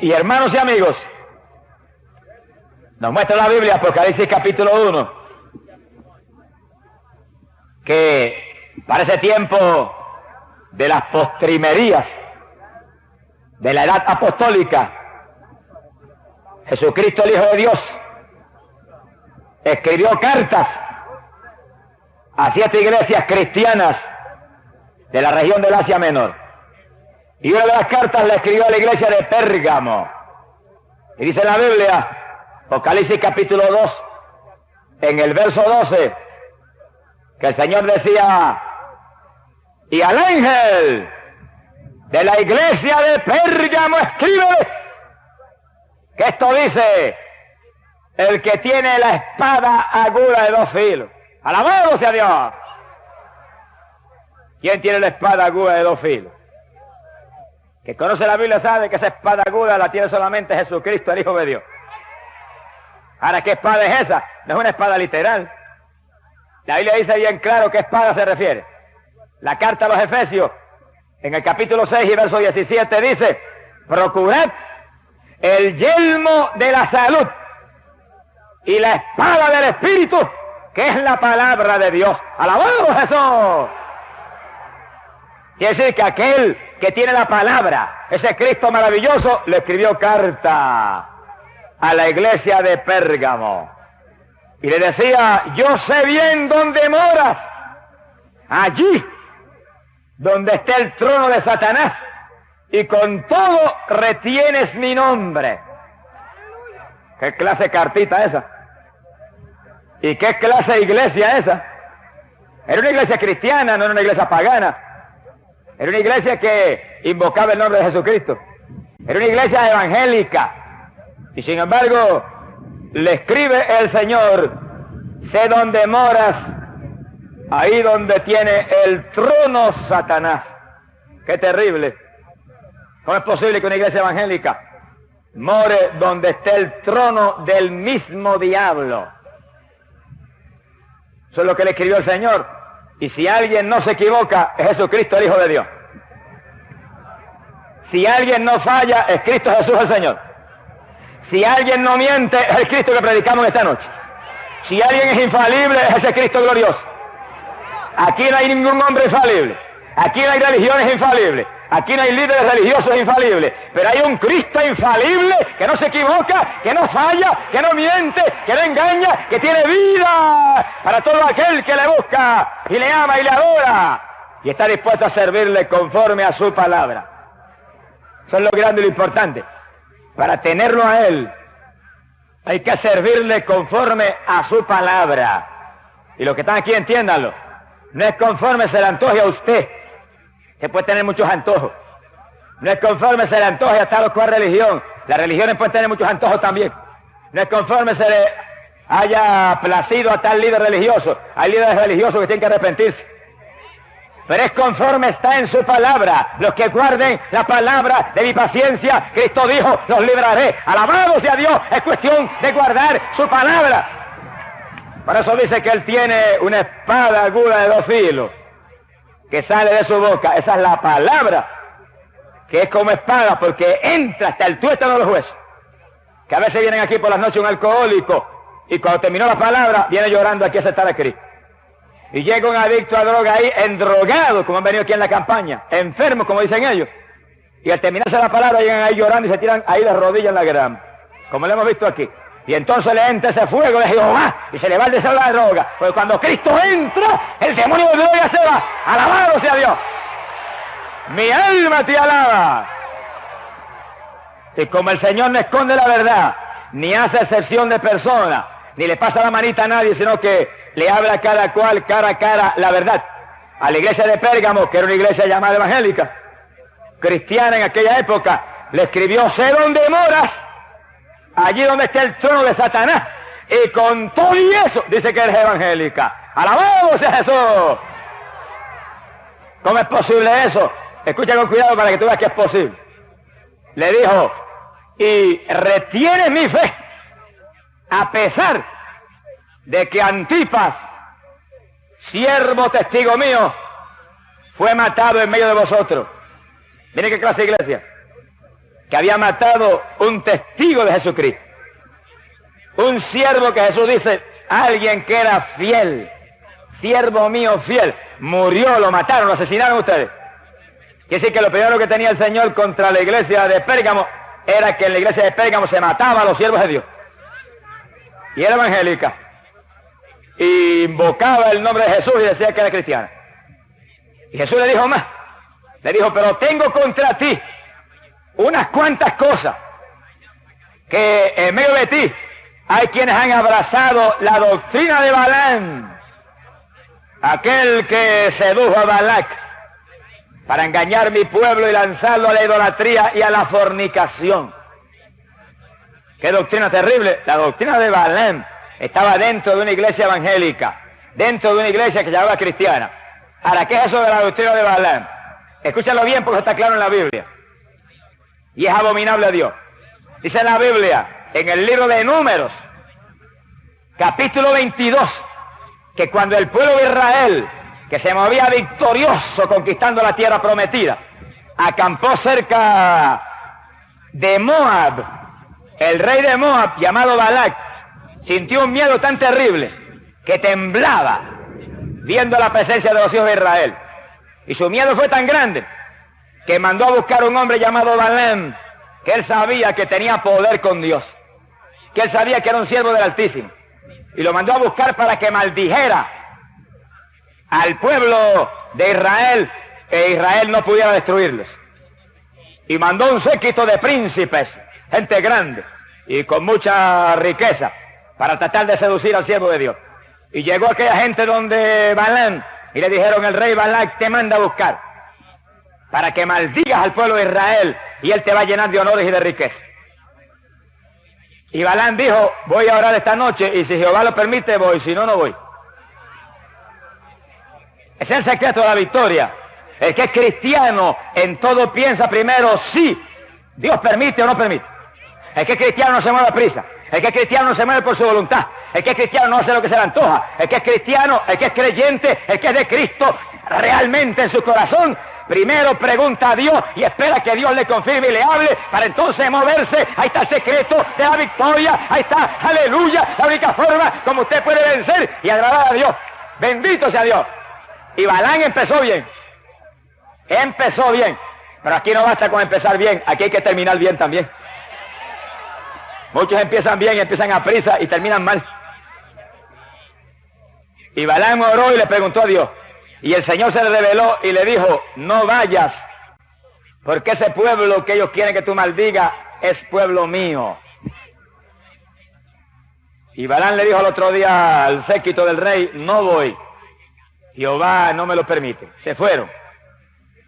Y hermanos y amigos, nos muestra la Biblia, Apocalipsis capítulo 1, que para ese tiempo de las postrimerías de la edad apostólica, Jesucristo, el Hijo de Dios, escribió cartas a 7 iglesias cristianas de la región del Asia Menor. Y una de las cartas la escribió a la iglesia de Pérgamo. Y dice en la Biblia, Apocalipsis capítulo 2, en el verso 12, que el Señor decía: y al ángel de la iglesia de Pérgamo escribe, que esto dice el que tiene la espada aguda de 2 filos. ¡Alabado sea Dios! ¿Quién tiene la espada aguda de 2 filos? Que conoce la Biblia sabe que esa espada aguda la tiene solamente Jesucristo, el Hijo de Dios. Ahora, ¿qué espada es esa? No es una espada literal. La Biblia dice bien claro qué espada se refiere. La carta a los Efesios, en el capítulo 6 y verso 17, dice: procurad el yelmo de la salud y la espada del Espíritu, que es la palabra de Dios. ¡Alabado Jesús! Quiere decir que aquel que tiene la palabra, ese Cristo maravilloso, le escribió carta a la iglesia de Pérgamo. Y le decía: yo sé bien dónde moras, allí donde está el trono de Satanás, y con todo retienes mi nombre. ¿Qué clase de cartita esa? ¿Y qué clase de iglesia esa? Era una iglesia cristiana, no era una iglesia pagana. Era una iglesia que invocaba el nombre de Jesucristo. Era una iglesia evangélica. Y sin embargo, le escribe el Señor: sé dónde moras, ahí donde tiene el trono Satanás. ¡Qué terrible! ¿Cómo es posible que una iglesia evangélica more donde esté el trono del mismo diablo? Eso es lo que le escribió el Señor. Y si alguien no se equivoca, es Jesucristo, el Hijo de Dios. Si alguien no falla, es Cristo Jesús el Señor. Si alguien no miente, es el Cristo que predicamos esta noche. Si alguien es infalible, es ese Cristo glorioso. Aquí no hay ningún hombre infalible. Aquí no hay religiones infalibles. Aquí no hay líderes religiosos infalibles. Pero hay un Cristo infalible que no se equivoca, que no falla, que no miente, que no engaña, que tiene vida para todo aquel que le busca y le ama y le adora. Y está dispuesto a servirle conforme a su palabra. Eso es lo grande y lo importante. Para tenerlo a Él, hay que servirle conforme a su palabra. Y los que están aquí, entiéndanlo. No es conforme se le antoje a usted, que puede tener muchos antojos. No es conforme se le antoje a tal o cual religión. Las religiones pueden tener muchos antojos también. No es conforme se le haya placido a tal líder religioso. Hay líderes religiosos que tienen que arrepentirse. Pero es conforme está en su palabra. Los que guarden la palabra de mi paciencia, Cristo dijo, los libraré. Alabado sea Dios, es cuestión de guardar su palabra. Por eso dice que Él tiene una espada aguda de 2 filos que sale de su boca. Esa es la palabra, que es como espada, porque entra hasta el tuétano de los huesos. Que a veces vienen aquí por las noches un alcohólico, y cuando terminó la palabra, viene llorando aquí a aceptar a Cristo. Y llega un adicto a droga ahí, endrogado, como han venido aquí en la campaña, enfermo, como dicen ellos. Y al terminarse la palabra, llegan ahí llorando y se tiran ahí de rodillas en la grama, como lo hemos visto aquí. Y entonces le entra ese fuego de Jehová y se le va el deseo de la droga. Porque cuando Cristo entra, el demonio de gloria se va. ¡Alabado sea Dios! Mi alma te alaba. Y como el Señor no esconde la verdad, ni hace excepción de persona, ni le pasa la manita a nadie, sino que le habla a cada cual cara a cara la verdad. A la iglesia de Pérgamo, que era una iglesia llamada evangélica, cristiana en aquella época, le escribió: sé dónde moras, allí donde está el trono de Satanás. Y con todo y eso, dice que eres evangélica. ¡Alabado sea Jesús! ¿Cómo es posible eso? Escucha con cuidado para que tú veas que es posible. Le dijo: y retienes mi fe, a pesar de que Antipas, siervo testigo mío, fue matado en medio de vosotros. Miren qué clase de iglesia. que había matado un testigo de Jesucristo. Un siervo que Jesús dice, alguien que era fiel, siervo mío fiel, murió, lo mataron, lo asesinaron ustedes. Quiere decir que lo primero que tenía el Señor contra la iglesia de Pérgamo era que en la iglesia de Pérgamo se mataba a los siervos de Dios. Y era evangélica. Y invocaba el nombre de Jesús y decía que era cristiana. Y Jesús le dijo más. Le dijo, pero tengo contra ti unas cuantas cosas, que en medio de ti hay quienes han abrazado la doctrina de Balaam, aquel que sedujo a Balac para engañar mi pueblo y lanzarlo a la idolatría y a la fornicación. ¡Qué doctrina terrible! La doctrina de Balaam estaba dentro de una iglesia evangélica, dentro de una iglesia que se llamaba cristiana. Ahora, ¿qué es eso de la doctrina de Balaam? Escúchalo bien porque está claro en la Biblia. Y es abominable a Dios. Dice la Biblia, en el libro de Números, capítulo 22, que cuando el pueblo de Israel, que se movía victorioso conquistando la tierra prometida, acampó cerca de Moab, el rey de Moab, llamado Balac, sintió un miedo tan terrible que temblaba viendo la presencia de los hijos de Israel. Y su miedo fue tan grande que mandó a buscar un hombre llamado Balaam, que él sabía que tenía poder con Dios, que él sabía que era un siervo del Altísimo, y lo mandó a buscar para que maldijera al pueblo de Israel, que Israel no pudiera destruirlos. Y mandó un séquito de príncipes, gente grande y con mucha riqueza, para tratar de seducir al siervo de Dios. Y llegó aquella gente donde Balaam, y le dijeron, el rey Balac te manda a buscar para que maldigas al pueblo de Israel y él te va a llenar de honores y de riqueza. Y Balaam dijo, voy a orar esta noche y si Jehová lo permite voy, si no, no voy. Ese es el secreto de la victoria. El que es cristiano en todo piensa primero si Dios permite o no permite. El que es cristiano no se mueve a prisa. El que es cristiano no se mueve por su voluntad. El que es cristiano no hace lo que se le antoja. El que es cristiano, el que es creyente, el que es de Cristo realmente en su corazón, primero pregunta a Dios y espera que Dios le confirme y le hable para entonces moverse. Ahí está el secreto de la victoria. Ahí está, aleluya, la única forma como usted puede vencer y agradar a Dios. Bendito sea Dios. Y Balaam empezó bien. Empezó bien. Pero aquí no basta con empezar bien, aquí hay que terminar bien también. Muchos empiezan bien, empiezan a prisa y terminan mal. Y Balaam oró y le preguntó a Dios. Y el Señor se le reveló y le dijo, no vayas, porque ese pueblo que ellos quieren que tú maldigas es pueblo mío. Y Balaam le dijo al otro día al séquito del rey, no voy. Jehová no me lo permite. Se fueron.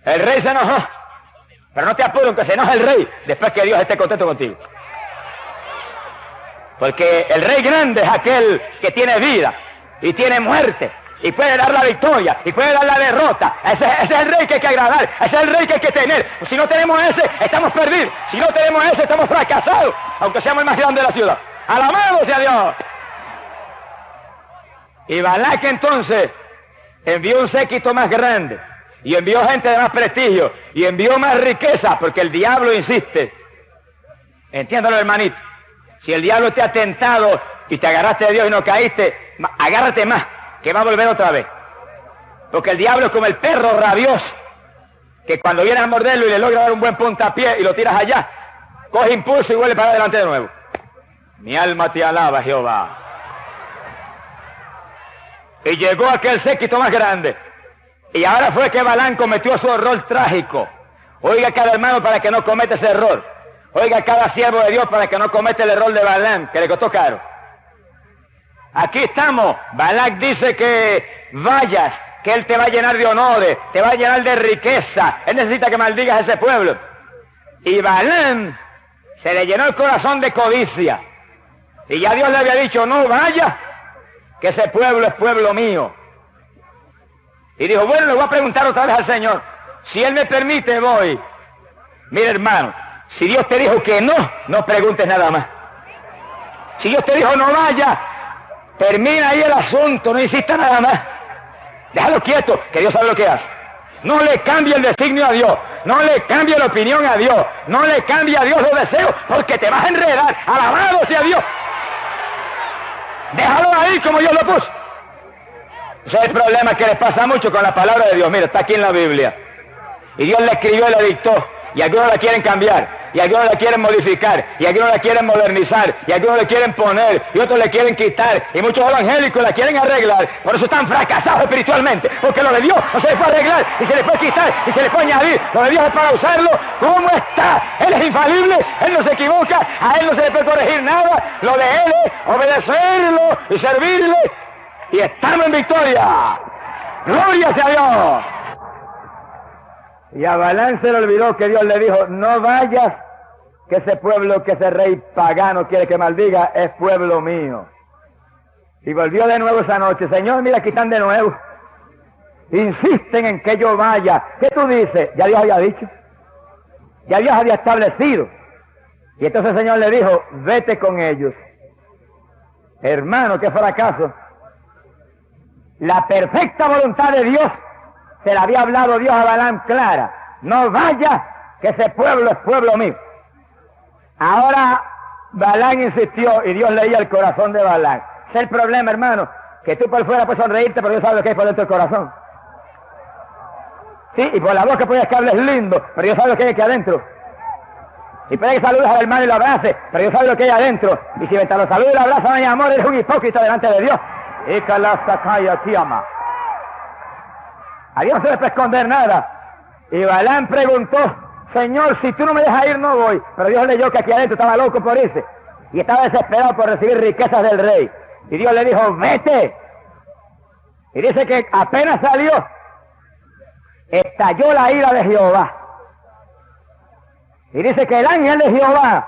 El rey se enojó. Pero no te apures que se enoje el rey después que Dios esté contento contigo. Porque el rey grande es aquel que tiene vida y tiene muerte y puede dar la victoria y puede dar la derrota. Ese es el rey que hay que agradar, ese es el rey que hay que tener. Si no tenemos ese, estamos perdidos. Si no tenemos ese, estamos fracasados, aunque seamos el más grande de la ciudad. ¡Alabado sea Dios! Y Balac entonces envió un séquito más grande y envió gente de más prestigio y envió más riqueza, porque el diablo insiste. Entiéndalo, hermanito. Si el diablo te ha tentado y te agarraste de Dios y no caíste, agárrate más, que va a volver otra vez. Porque el diablo es como el perro rabioso, que cuando vienes a morderlo y le logra dar un buen puntapié y lo tiras allá, coge impulso y vuelve para adelante de nuevo. Mi alma te alaba, Jehová. Y llegó aquel séquito más grande. Y ahora fue que Balaam cometió su error trágico. Oiga cada hermano para que no cometa ese error. Oiga cada siervo de Dios para que no cometa el error de Balaam, que le costó caro. Aquí estamos. Balac dice que vayas, que él te va a llenar de honores, te va a llenar de riqueza. Él necesita que maldigas a ese pueblo. Y Balaam se le llenó el corazón de codicia. Y ya Dios le había dicho, no vaya, que ese pueblo es pueblo mío. Y dijo, bueno, le voy a preguntar otra vez al Señor. Si Él me permite, voy. Mire, hermano, si Dios te dijo que no, no preguntes nada más. Si Dios te dijo no vaya, termina ahí el asunto, no insista nada más. Déjalo quieto, que Dios sabe lo que hace. No le cambie el designio a Dios. No le cambie la opinión a Dios. No le cambie a Dios los deseos, porque te vas a enredar. Alabado sea Dios. Déjalo ahí como Dios lo puso. Ese es el problema que les pasa mucho con la palabra de Dios. Mira, está aquí en la Biblia. Y Dios la escribió y la dictó. Y algunos la quieren cambiar. Y algunos la quieren modificar. Y algunos la quieren modernizar. Y algunos la quieren poner. Y otros le quieren quitar. Y muchos evangélicos la quieren arreglar. Por eso están fracasados espiritualmente. Porque lo de Dios no se le puede arreglar. Y se le puede quitar. Y se le puede añadir. Lo de Dios es para usarlo como está. Él es infalible. Él no se equivoca. A Él no se le puede corregir nada. Lo de Él es obedecerlo y servirle. Y estamos en victoria. ¡Gloria sea a Dios! Y a Balaam se le olvidó que Dios le dijo, no vayas, que ese pueblo que ese rey pagano quiere que maldiga es pueblo mío. Y volvió de nuevo esa noche. Señor, mira, aquí están de nuevo. Insisten en que yo vaya. ¿Qué tú dices? Ya Dios había dicho. Ya Dios había establecido. Y entonces el Señor le dijo, vete con ellos. Hermano, qué fracaso. La perfecta voluntad de Dios se la había hablado Dios a Balaam clara. No vaya, que ese pueblo es pueblo mío. Ahora Balaam insistió y Dios leía el corazón de Balaam. Ese es el problema, hermano, que tú por fuera puedes sonreírte, pero Dios sabe lo que hay por dentro del corazón. Sí, y por la boca puedes que hables lindo, pero Dios sabe lo que hay aquí adentro. Y puede que saludes al hermano y lo abraces, pero Dios sabe lo que hay adentro. Y si mientras lo saludas y lo abrazas no hay amor, eres un hipócrita delante de Dios. Y que la sacaya te ama. A Dios no se le puede esconder nada. Y Balaam preguntó, Señor, si tú no me dejas ir, no voy. Pero Dios leyó que aquí adentro estaba loco por irse. Y estaba desesperado por recibir riquezas del rey. Y Dios le dijo, vete. Y dice que apenas salió, estalló la ira de Jehová. Y dice que el ángel de Jehová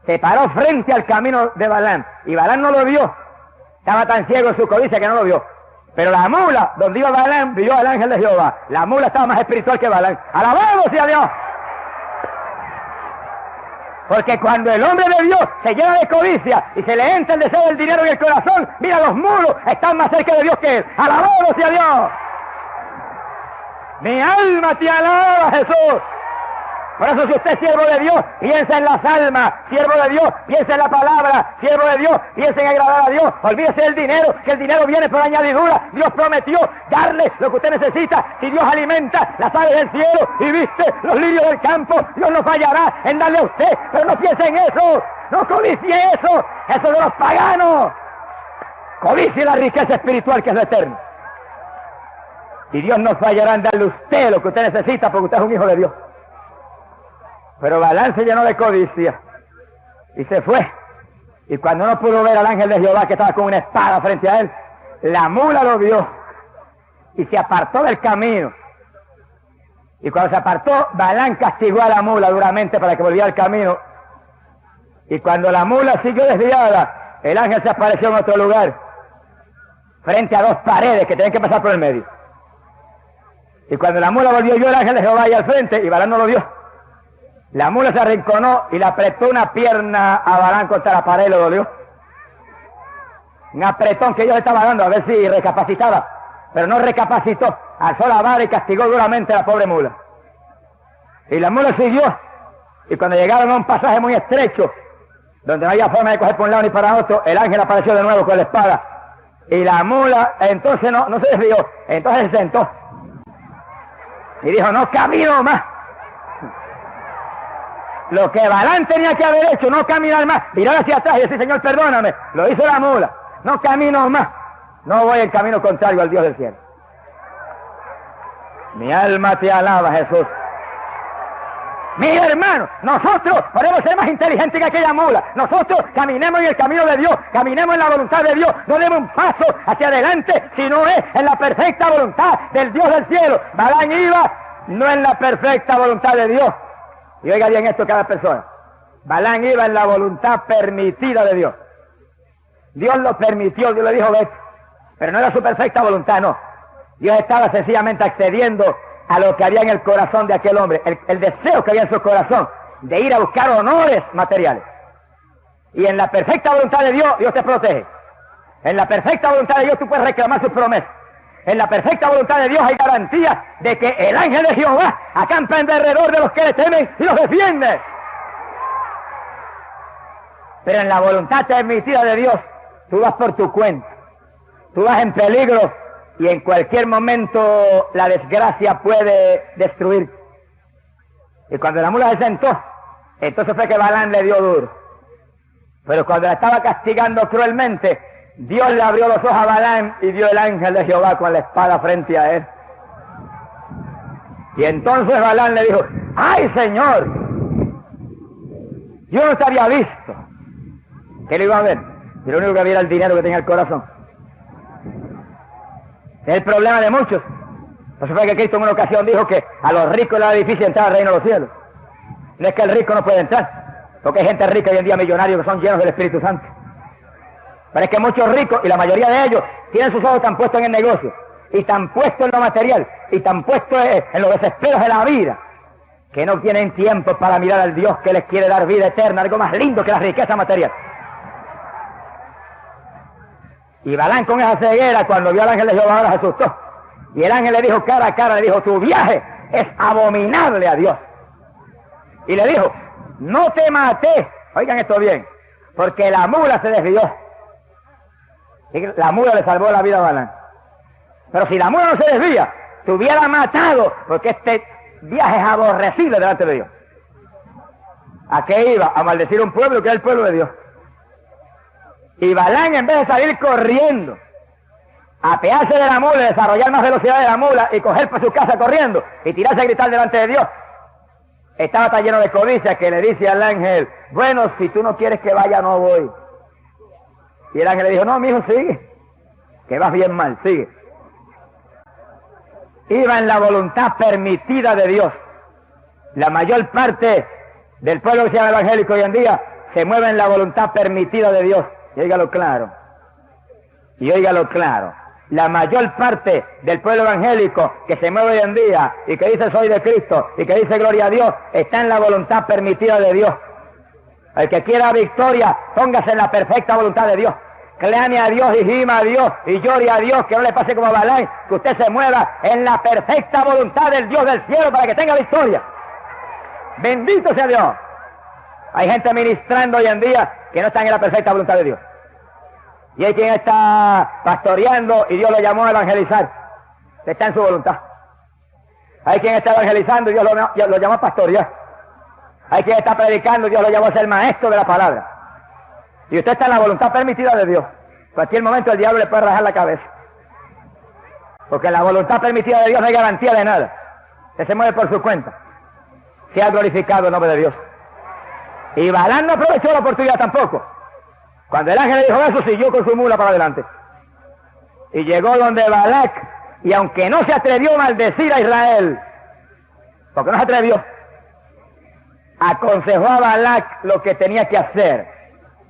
se paró frente al camino de Balaam. Y Balaam no lo vio. Estaba tan ciego en su codicia que no lo vio. Pero la mula, donde iba Balaam, vio al ángel de Jehová. La mula estaba más espiritual que Balaam. ¡Alabado sea Dios! Porque cuando el hombre de Dios se llena de codicia y se le entra el deseo del dinero en el corazón, mira, los mulos están más cerca de Dios que él. ¡Alabado sea Dios! Mi alma te alaba, Jesús. Por eso, si usted es siervo de Dios, piensa en las almas. Siervo de Dios, piensa en la palabra. Siervo de Dios, piensa en agradar a Dios. Olvídese del dinero, que el dinero viene por añadidura. Dios prometió darle lo que usted necesita. Si Dios alimenta las aves del cielo y viste los lirios del campo, Dios no fallará en darle a usted. Pero no piense en eso. No codicie eso. Eso de los paganos. Codicie la riqueza espiritual que es lo eterno. Y Dios no fallará en darle a usted lo que usted necesita porque usted es un hijo de Dios. Pero Balaam se llenó de codicia y se fue. Y cuando no pudo ver al ángel de Jehová que estaba con una espada frente a él, la mula lo vio y se apartó del camino. Y cuando se apartó, Balaam castigó a la mula duramente para que volviera al camino. Y cuando la mula siguió desviada, el ángel se apareció en otro lugar, frente a dos paredes que tenían que pasar por el medio. Y cuando la mula volvió, vio el ángel de Jehová ahí al frente y Balaam no lo vio. La mula se arrinconó y le apretó una pierna a Balaam contra la pared y lo dolió. Un apretón que Dios le estaba dando a ver si recapacitaba. Pero no recapacitó. Alzó la vara y castigó duramente a la pobre mula. Y la mula siguió. Y cuando llegaron a un pasaje muy estrecho, donde no había forma de coger por un lado ni para otro, el ángel apareció de nuevo con la espada. Y la mula entonces no se desvió. Entonces se sentó. Y dijo, no camino más. Lo que Balaam tenía que haber hecho, no caminar más, mirar hacia atrás y decir, Señor, perdóname, lo hizo la mula, no camino más, no voy en camino contrario al Dios del cielo. Mi alma te alaba, Jesús. Mira, hermano, nosotros podemos ser más inteligentes que aquella mula. Nosotros caminemos en el camino de Dios, caminemos en la voluntad de Dios, no demos un paso hacia adelante, sino es en la perfecta voluntad del Dios del cielo. Balaam iba no en la perfecta voluntad de Dios. Y oiga bien esto cada persona. Balaam iba en la voluntad permitida de Dios. Dios lo permitió, Dios le dijo, vete. Pero no era su perfecta voluntad, no. Dios estaba sencillamente accediendo a lo que había en el corazón de aquel hombre, el deseo que había en su corazón de ir a buscar honores materiales. Y en la perfecta voluntad de Dios, Dios te protege. En la perfecta voluntad de Dios tú puedes reclamar sus promesas. en la perfecta voluntad de Dios hay garantía de que el ángel de Jehová acampa en derredor de los que le temen y los defiende. Pero en la voluntad permitida de Dios, tú vas por tu cuenta, tú vas en peligro y en cualquier momento la desgracia puede destruirte. Y cuando la mula se sentó, entonces fue que Balaam le dio duro. Pero cuando la estaba castigando cruelmente, Dios le abrió los ojos a Balaam y dio el ángel de Jehová con la espada frente a él. Y entonces Balaam le dijo: ¡ay, Señor! Yo no te había visto. ¿Qué le iba a ver? Y lo único que había era el dinero que tenía el corazón. Es el problema de muchos. Por eso fue que Cristo en una ocasión dijo que a los ricos era difícil entrar al reino de los cielos. No es que el rico no puede entrar, porque hay gente rica hoy en día, millonarios, que son llenos del Espíritu Santo. Pero es que muchos ricos, y la mayoría de ellos, tienen sus ojos tan puestos en el negocio, y tan puestos en lo material, y tan puestos en los desesperos de la vida, que no tienen tiempo para mirar al Dios que les quiere dar vida eterna, algo más lindo que la riqueza material. Y Balaam, con esa ceguera, cuando vio al ángel de Jehová, ahora se asustó. Y el ángel le dijo cara a cara, le dijo: tu viaje es abominable a Dios. Y le dijo: no te maté, oigan esto bien, porque la mula se desvió. Y la mula le salvó la vida a Balaam. Pero si la mula no se desvía, te hubiera matado, porque este viaje es aborrecible delante de Dios. ¿A qué iba? A maldecir un pueblo que es el pueblo de Dios. Y Balaam, en vez de salir corriendo, apearse de la mula y desarrollar más velocidad de la mula y coger por su casa corriendo y tirarse a gritar delante de Dios, estaba tan lleno de codicia que le dice al ángel: bueno, si tú no quieres que vaya, no voy. Y el ángel le dijo: no, mi hijo, sigue, que vas bien mal, sigue. Iba en la voluntad permitida de Dios. La mayor parte del pueblo que se llama evangélico hoy en día se mueve en la voluntad permitida de Dios. Y óigalo claro. Y óigalo claro. La mayor parte del pueblo evangélico que se mueve hoy en día y que dice soy de Cristo y que dice gloria a Dios, está en la voluntad permitida de Dios. El que quiera victoria, póngase en la perfecta voluntad de Dios. Clame a Dios y gima a Dios y llore a Dios, que no le pase como a Balaam, que usted se mueva en la perfecta voluntad del Dios del cielo para que tenga victoria. Bendito sea Dios. Hay gente ministrando hoy en día que no están en la perfecta voluntad de Dios. Y hay quien está pastoreando y Dios lo llamó a evangelizar. Está en su voluntad. Hay quien está evangelizando y Dios lo llamó a pastorear. Hay quien está predicando y Dios lo llamó a ser maestro de la palabra. Y usted está en la voluntad permitida de Dios. En cualquier momento el diablo le puede rajar la cabeza. Porque en la voluntad permitida de Dios no hay garantía de nada. Usted se mueve por su cuenta. Sea glorificado el nombre de Dios. Y Balaam no aprovechó la oportunidad tampoco. Cuando el ángel le dijo eso, siguió con su mula para adelante. Y llegó donde Balac, y aunque no se atrevió a maldecir a Israel, porque no se atrevió, aconsejó a Balac lo que tenía que hacer.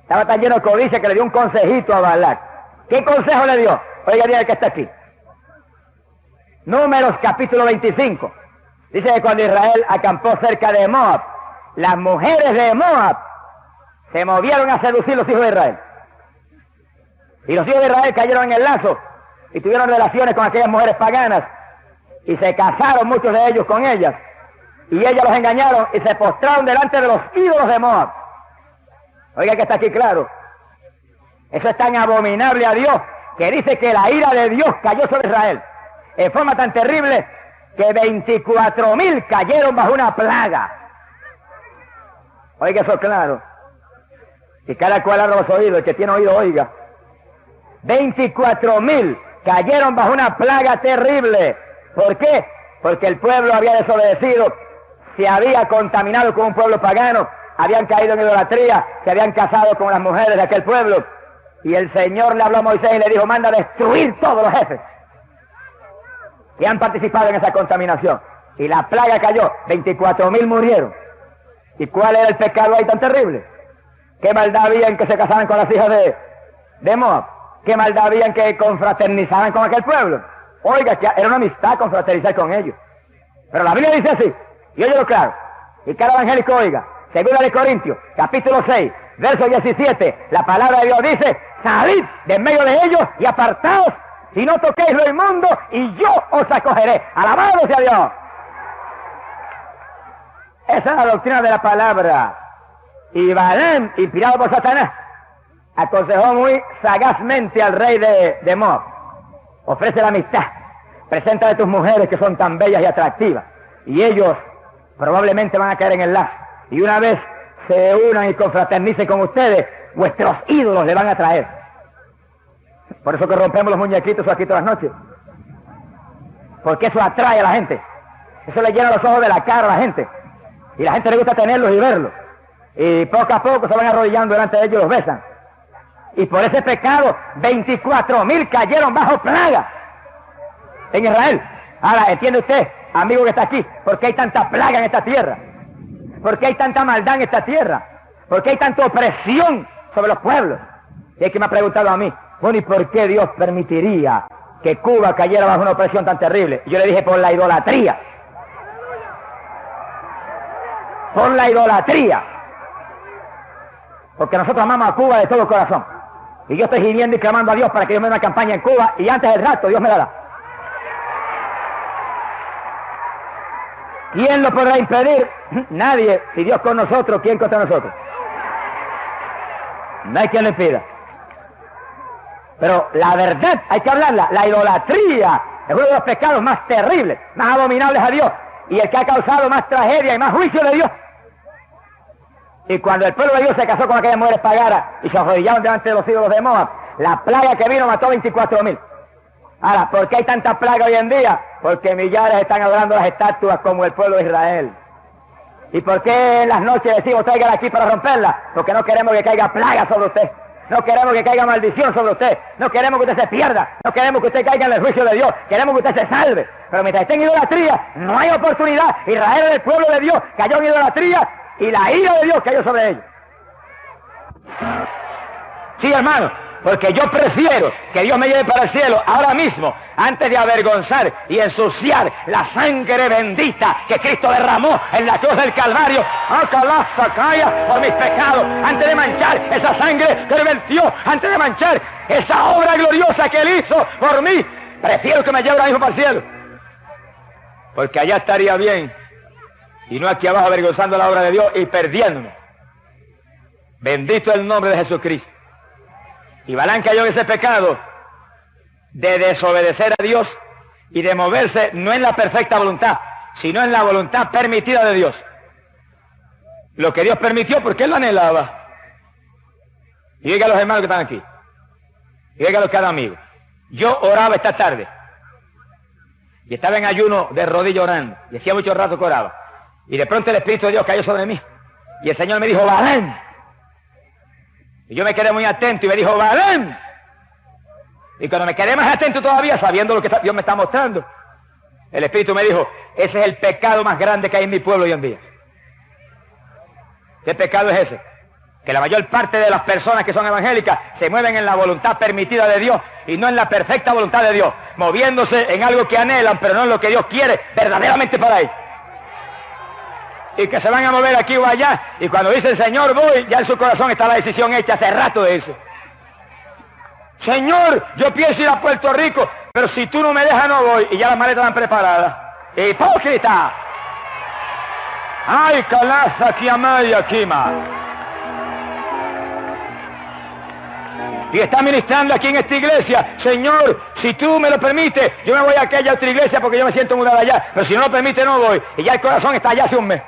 Estaba tan lleno de codicia que le dio un consejito a Balac. ¿Qué consejo le dio? Oiga bien el que está aquí. Números capítulo 25. Dice que cuando Israel acampó cerca de Moab, las mujeres de Moab se movieron a seducir los hijos de Israel. Y los hijos de Israel cayeron en el lazo y tuvieron relaciones con aquellas mujeres paganas y se casaron muchos de ellos con ellas. Y ellas los engañaron y se postraron delante de los ídolos de Moab. Oiga que está aquí claro. Eso es tan abominable a Dios que dice que la ira de Dios cayó sobre Israel en forma tan terrible que 24,000 cayeron bajo una plaga. Oiga eso claro. Y cada cual abra los oídos, el que tiene oído oiga. 24,000 cayeron bajo una plaga terrible. ¿Por qué? Porque el pueblo había desobedecido, se había contaminado con un pueblo pagano, habían caído en idolatría, se habían casado con las mujeres de aquel pueblo. Y el Señor le habló a Moisés y le dijo: manda a destruir todos los jefes que han participado en esa contaminación. Y la plaga cayó, 24,000 murieron. ¿Y cuál era el pecado ahí tan terrible? ¿Qué maldad había en que se casaran con las hijas de Moab? ¿Qué maldad había en que confraternizaran con aquel pueblo? Oiga, que era una amistad confraternizar con ellos. Pero la Biblia dice así, y óyelo claro, y cada evangélico oiga, segunda de Corintios, capítulo 6, verso 17, la palabra de Dios dice: salid de en medio de ellos y apartaos y no toquéis lo inmundo, y yo os acogeré. ¡Alabado sea Dios! Esa es la doctrina de la palabra. Y Balaam, inspirado por Satanás, aconsejó muy sagazmente al rey de Moab. Ofrece la amistad. Presenta a tus mujeres que son tan bellas y atractivas. Y ellos probablemente van a caer en el lazo. Y una vez se unan y confraternicen con ustedes, vuestros ídolos le van a traer. Por eso que rompemos los muñequitos aquí todas las noches. Porque eso atrae a la gente. Eso le llena los ojos de la cara a la gente. Y la gente le gusta tenerlos y verlos. Y poco a poco se van arrodillando delante de ellos y los besan. Y por ese pecado, 24,000 cayeron bajo plaga en Israel. Ahora, ¿entiende usted, amigo que está aquí, por qué hay tanta plaga en esta tierra? ¿Por qué hay tanta maldad en esta tierra? ¿Por qué hay tanta opresión sobre los pueblos? Y es que me ha preguntado a mí, bueno, ¿y por qué Dios permitiría que Cuba cayera bajo una opresión tan terrible? Y yo le dije, por la idolatría. Por la idolatría. Porque nosotros amamos a Cuba de todo corazón. Y yo estoy gimiendo y clamando a Dios para que Dios me dé una campaña en Cuba, y antes del rato Dios me la da. ¿Quién lo podrá impedir? Nadie. Si Dios con nosotros, ¿quién contra nosotros? No hay quien lo impida. Pero la verdad hay que hablarla. La idolatría es uno de los pecados más terribles, más abominables a Dios, y el que ha causado más tragedia y más juicio de Dios. Y cuando el pueblo de Dios se casó con aquellas mujeres pagaras y se arrodillaron delante de los ídolos de Moab, la plaga que vino mató 24,000. Ahora, ¿por qué hay tanta plaga hoy en día? Porque millares están adorando las estatuas como el pueblo de Israel. ¿Y por qué en las noches decimos traigan aquí para romperla? Porque no queremos que caiga plaga sobre usted. No queremos que caiga maldición sobre usted. No queremos que usted se pierda. No queremos que usted caiga en el juicio de Dios. Queremos que usted se salve. Pero mientras esté en idolatría, no hay oportunidad. Israel es el pueblo de Dios, cayó en idolatría y la ira de Dios cayó sobre ellos. Sí, hermano, porque yo prefiero que Dios me lleve para el cielo ahora mismo, antes de avergonzar y ensuciar la sangre bendita que Cristo derramó en la cruz del Calvario, por mis pecados, antes de manchar esa sangre que Él vertió, antes de manchar esa obra gloriosa que Él hizo por mí. Prefiero que me lleve ahora mismo para el cielo, porque allá estaría bien, y no aquí abajo avergonzando la obra de Dios y perdiéndome. Bendito el nombre de Jesucristo. Y Balaam cayó en ese pecado de desobedecer a Dios y de moverse no en la perfecta voluntad, sino en la voluntad permitida de Dios. Lo que Dios permitió porque Él lo anhelaba. Y diga a los hermanos que están aquí, y diga a los cada amigo, yo oraba esta tarde y estaba en ayuno de rodillas orando, y hacía mucho rato que oraba, y de pronto el Espíritu de Dios cayó sobre mí y el Señor me dijo, Balaam. Y yo me quedé muy atento y me dijo, Balaam. Y cuando me quedé más atento todavía, sabiendo lo que Dios me está mostrando, el Espíritu me dijo, ese es el pecado más grande que hay en mi pueblo hoy en día. ¿Qué pecado es ese? Que la mayor parte de las personas que son evangélicas se mueven en la voluntad permitida de Dios y no en la perfecta voluntad de Dios, moviéndose en algo que anhelan, pero no en lo que Dios quiere verdaderamente para ellos. Y que se van a mover aquí o allá, y cuando dicen Señor voy, ya en su corazón está la decisión hecha hace rato de eso. Señor, yo pienso ir a Puerto Rico, pero si tú no me dejas no voy, y ya las maletas están preparadas. ¡Hipócrita! ¡Ay, calaza, kiamaya, kima! Y está ministrando aquí en esta iglesia, Señor, si tú me lo permites, yo me voy a aquella otra iglesia porque yo me siento mudado allá, pero si no lo permite no voy, y ya el corazón está allá hace un mes.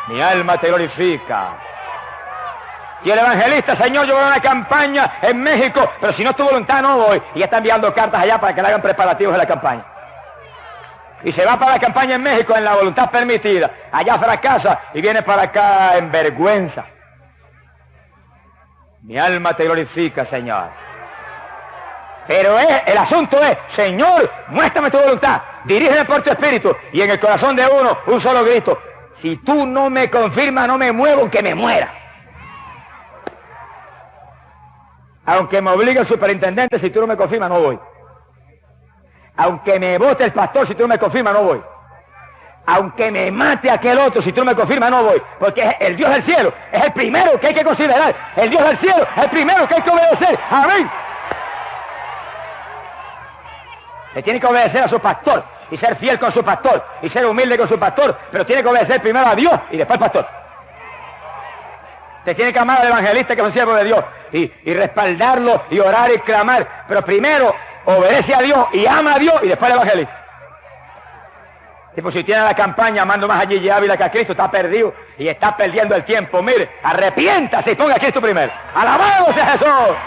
Mi alma te glorifica. Y el evangelista, Señor, yo voy a una campaña en México, pero si no es tu voluntad no voy. Y ya está enviando cartas allá para que le hagan preparativos de la campaña. Y se va para la campaña en México en la voluntad permitida. Allá fracasa y viene para acá en vergüenza. Mi alma te glorifica, Señor. Pero el asunto es, Señor, muéstrame tu voluntad, dirígeme por tu espíritu. Y en el corazón de uno, un solo grito, si tú no me confirmas, no me muevo, aunque me muera. Aunque me obligue el superintendente, si tú no me confirmas, no voy. Aunque me vote el pastor, si tú no me confirmas, no voy. Aunque me mate aquel otro, si tú no me confirmas, no voy. Porque el Dios del cielo es el primero que hay que considerar. El Dios del cielo es el primero que hay que obedecer. Amén. Le tiene que obedecer a su pastor y ser fiel con su pastor y ser humilde con su pastor, pero tiene que obedecer primero a Dios y después al pastor. Te tiene que amar al evangelista que es un siervo de Dios y respaldarlo y orar y clamar, pero primero obedece a Dios y ama a Dios y después al evangelista. Tipo, si tiene la campaña amando más a Gigi Ávila que a Cristo, está perdido y está perdiendo el tiempo. Mire, arrepiéntase y ponga a Cristo primero. ¡Alabado sea Jesús!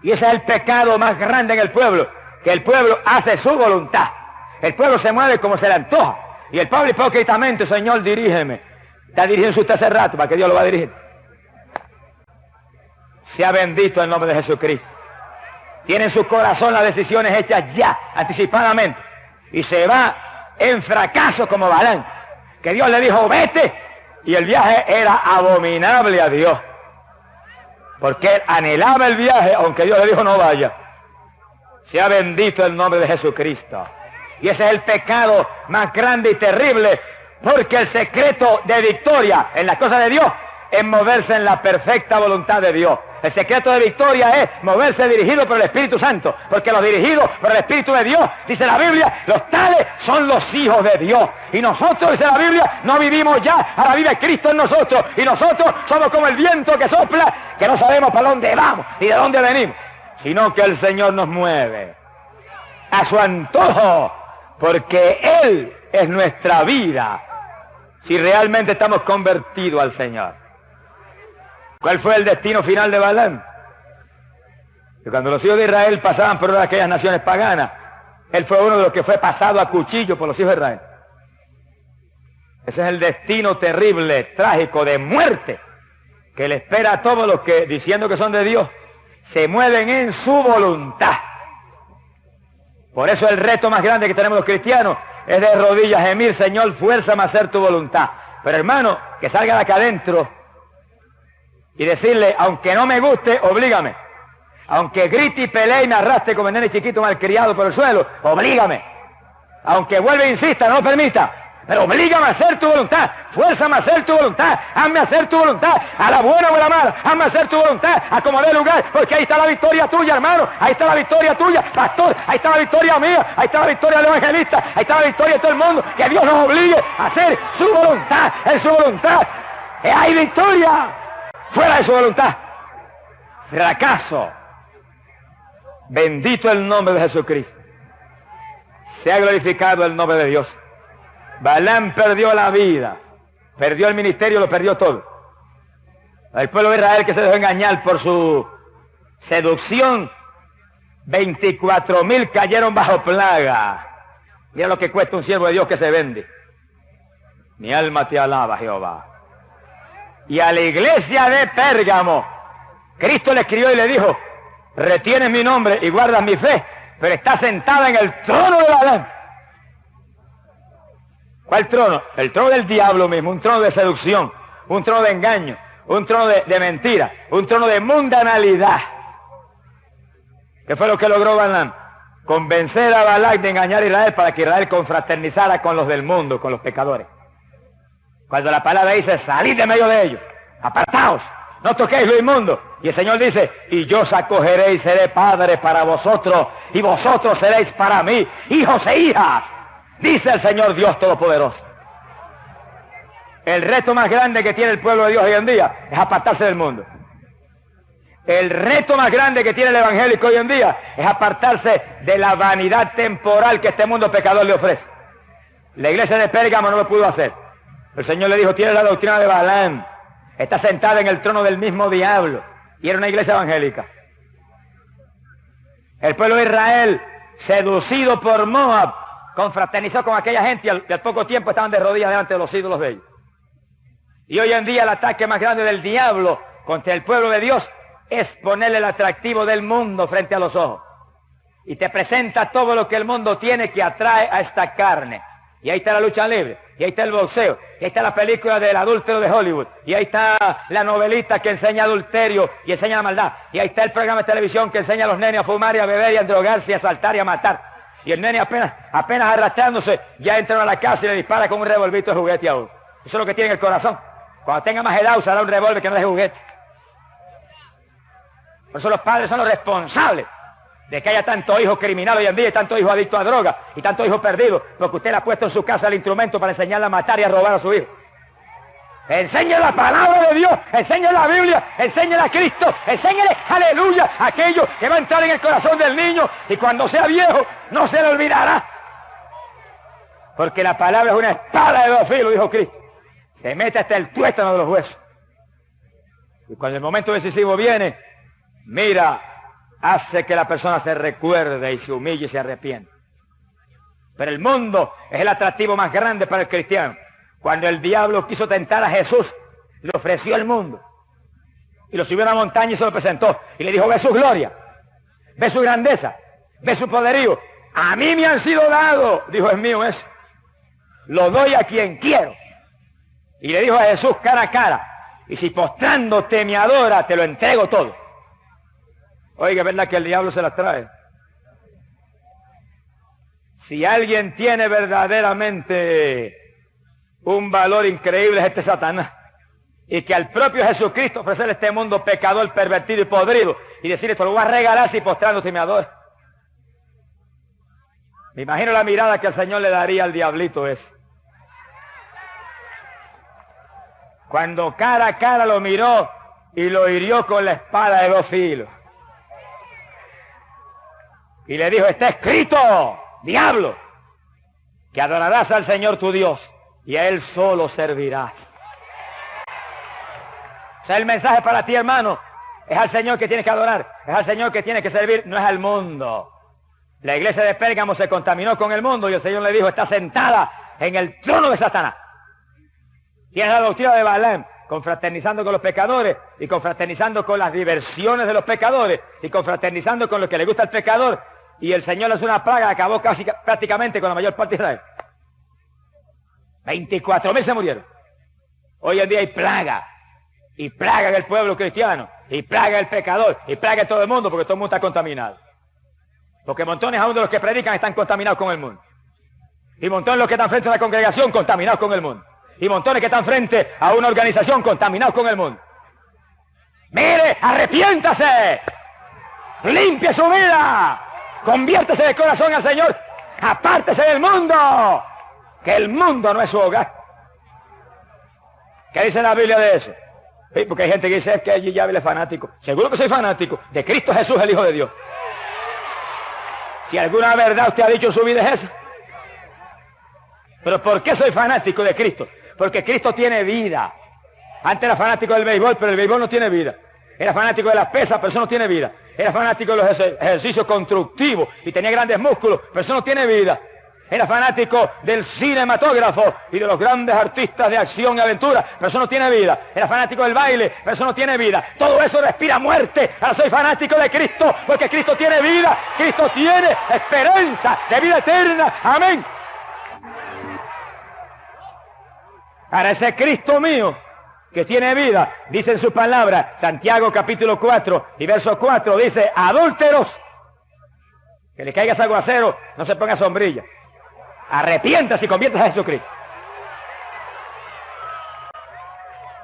Y ese es el pecado más grande en el pueblo, que el pueblo hace su voluntad. El pueblo se mueve como se le antoja. Y el pueblo hipócritamente, Señor, dirígeme. Está dirigiéndose usted hace rato, ¿para qué Dios lo va a dirigir? Sea bendito el nombre de Jesucristo. Tiene en su corazón las decisiones hechas ya, anticipadamente. Y se va en fracaso como Balaam, que Dios le dijo, vete. Y el viaje era abominable a Dios. Porque él anhelaba el viaje, aunque Dios le dijo, no vaya. Sea bendito el nombre de Jesucristo. Y ese es el pecado más grande y terrible, porque el secreto de victoria en las cosas de Dios es moverse en la perfecta voluntad de Dios. El secreto de victoria es moverse dirigido por el Espíritu Santo, porque los dirigidos por el Espíritu de Dios, dice la Biblia, los tales son los hijos de Dios. Y nosotros, dice la Biblia, no vivimos ya, ahora vive Cristo en nosotros. Y nosotros somos como el viento que sopla, que no sabemos para dónde vamos ni de dónde venimos, sino que el Señor nos mueve a su antojo, porque Él es nuestra vida, si realmente estamos convertidos al Señor. ¿Cuál fue el destino final de Balaam? Que cuando los hijos de Israel pasaban por aquellas naciones paganas, él fue uno de los que fue pasado a cuchillo por los hijos de Israel. Ese es el destino terrible, trágico, de muerte, que le espera a todos los que, diciendo que son de Dios, se mueven en su voluntad. Por eso el reto más grande que tenemos los cristianos es de rodillas gemir, Señor, fuérzame a hacer tu voluntad. Pero hermano, que salga de acá adentro y decirle, aunque no me guste, oblígame. Aunque grite y pelee y me arrastre como el nene chiquito malcriado por el suelo, oblígame. Aunque vuelva e insista, no lo permita, pero oblígame a hacer tu voluntad. Fuérzame a hacer tu voluntad. Hazme hacer tu voluntad. A la buena o a la mala, hazme hacer tu voluntad. A como dé lugar, porque ahí está la victoria tuya, hermano. Ahí está la victoria tuya, pastor. Ahí está la victoria mía. Ahí está la victoria del evangelista. Ahí está la victoria de todo el mundo. Que Dios nos obligue a hacer su voluntad. En su voluntad hay victoria. Fuera de su voluntad, fracaso. Bendito el nombre de Jesucristo. Sea glorificado el nombre de Dios. Balaam perdió la vida, perdió el ministerio, lo perdió todo. El pueblo de Israel que se dejó engañar por su seducción, 24,000 cayeron bajo plaga. Mira lo que cuesta un siervo de Dios que se vende. Mi alma te alaba, Jehová. Y a la iglesia de Pérgamo, Cristo le escribió y le dijo, retienes mi nombre y guardas mi fe, pero está sentada en el trono de Balaam. ¿Cuál trono? El trono del diablo mismo, un trono de seducción, un trono de engaño, un trono de mentira, un trono de mundanalidad. ¿Qué fue lo que logró Balaam? Convencer a Balac de engañar a Israel para que Israel confraternizara con los del mundo, con los pecadores. Cuando la palabra dice, salid de medio de ellos, apartaos, no toquéis lo inmundo. Y el Señor dice, y yo os acogeré y seré padre para vosotros, y vosotros seréis para mí, hijos e hijas, dice el Señor Dios Todopoderoso. El reto más grande que tiene el pueblo de Dios hoy en día es apartarse del mundo. El reto más grande que tiene el evangélico hoy en día es apartarse de la vanidad temporal que este mundo pecador le ofrece. La iglesia de Pérgamo no lo pudo hacer. El Señor le dijo, tienes la doctrina de Balaam, está sentada en el trono del mismo diablo, y era una iglesia evangélica. El pueblo de Israel, seducido por Moab, confraternizó con aquella gente y al poco tiempo estaban de rodillas delante de los ídolos de ellos. Y hoy en día el ataque más grande del diablo contra el pueblo de Dios es ponerle el atractivo del mundo frente a los ojos. Y te presenta todo lo que el mundo tiene que atrae a esta carne. Y ahí está la lucha libre, y ahí está el boxeo, y ahí está la película del adúltero de Hollywood, y ahí está la novelista que enseña adulterio y enseña la maldad, y ahí está el programa de televisión que enseña a los nenes a fumar y a beber y a drogarse y a asaltar y a matar. Y el nene apenas arrastrándose, ya entra a la casa y le dispara con un revolvito de juguete a uno. Eso es lo que tiene en el corazón. Cuando tenga más edad usará un revólver que no es de juguete. Por eso los padres son los responsables de que haya tanto hijo criminal hoy en día y tanto hijo adicto a droga y tanto hijo perdido, porque usted le ha puesto en su casa el instrumento para enseñarle a matar y a robar a su hijo. Enséñele la palabra de Dios, enséñele la Biblia, enséñele a Cristo, enséñele, aleluya, aquello que va a entrar en el corazón del niño y cuando sea viejo no se le olvidará. Porque la palabra es una espada de dos filos, dijo Cristo. Se mete hasta el tuétano de los huesos. Y cuando el momento decisivo viene, mira, hace que la persona se recuerde y se humille y se arrepienta. Pero el mundo es el atractivo más grande para el cristiano. Cuando el diablo quiso tentar a Jesús, le ofreció el mundo. Y lo subió a una montaña y se lo presentó. Y le dijo, ve su gloria, ve su grandeza, ve su poderío. A mí me han sido dados, dijo, es mío eso. Lo doy a quien quiero. Y le dijo a Jesús cara a cara, y si postrándote me adora, te lo entrego todo. Oiga, es verdad que el diablo se las trae. Si alguien tiene verdaderamente un valor increíble es este Satanás. Y que al propio Jesucristo ofrecerle este mundo pecador, pervertido y podrido, y decirle, esto lo voy a regalar si postrándote me adora. Me imagino la mirada que el Señor le daría al diablito ese. Cuando cara a cara lo miró y lo hirió con la espada de dos filos. Y le dijo, está escrito, diablo, que adorarás al Señor tu Dios y a Él solo servirás. O sea, el mensaje para ti, hermano, es al Señor que tienes que adorar, es al Señor que tienes que servir, no es al mundo. La iglesia de Pérgamo se contaminó con el mundo y el Señor le dijo, está sentada en el trono de Satanás. Tienes la doctrina de Balaam, confraternizando con los pecadores y confraternizando con las diversiones de los pecadores y confraternizando con lo que le gusta al pecador. Y el Señor es una plaga, acabó prácticamente con la mayor parte de Israel. 24.000 se murieron. Hoy en día hay plaga. Y plaga en el pueblo cristiano. Y plaga en el pecador. Y plaga en todo el mundo porque todo el mundo está contaminado. Porque montones aún de los que predican están contaminados con el mundo. Y montones de los que están frente a la congregación contaminados con el mundo. Y montones que están frente a una organización contaminados con el mundo. Mire, arrepiéntase. Limpie su vida. Conviértese de corazón al Señor. Apártese del mundo. Que el mundo no es su hogar. ¿Qué dice la Biblia de eso? Sí, porque hay gente que dice, es que allí ya es fanático. Seguro que soy fanático de Cristo Jesús, el Hijo de Dios. Si alguna verdad usted ha dicho en su vida es esa. ¿Pero por qué soy fanático de Cristo? Porque Cristo tiene vida. Antes era fanático del béisbol, pero el béisbol no tiene vida. Era fanático de las pesas, pero eso no tiene vida. Era fanático de los ejercicios constructivos y tenía grandes músculos, pero eso no tiene vida. Era fanático del cinematógrafo y de los grandes artistas de acción y aventura, pero eso no tiene vida. Era fanático del baile, pero eso no tiene vida. Todo eso respira muerte. Ahora soy fanático de Cristo, porque Cristo tiene vida. Cristo tiene esperanza de vida eterna. Amén. Ahora ese Cristo mío que tiene vida, dice en su palabra, Santiago capítulo 4 y verso 4, dice, adúlteros, que le caiga ese aguacero, no se ponga sombrilla. Arrepiéntase y conviértase a Jesucristo.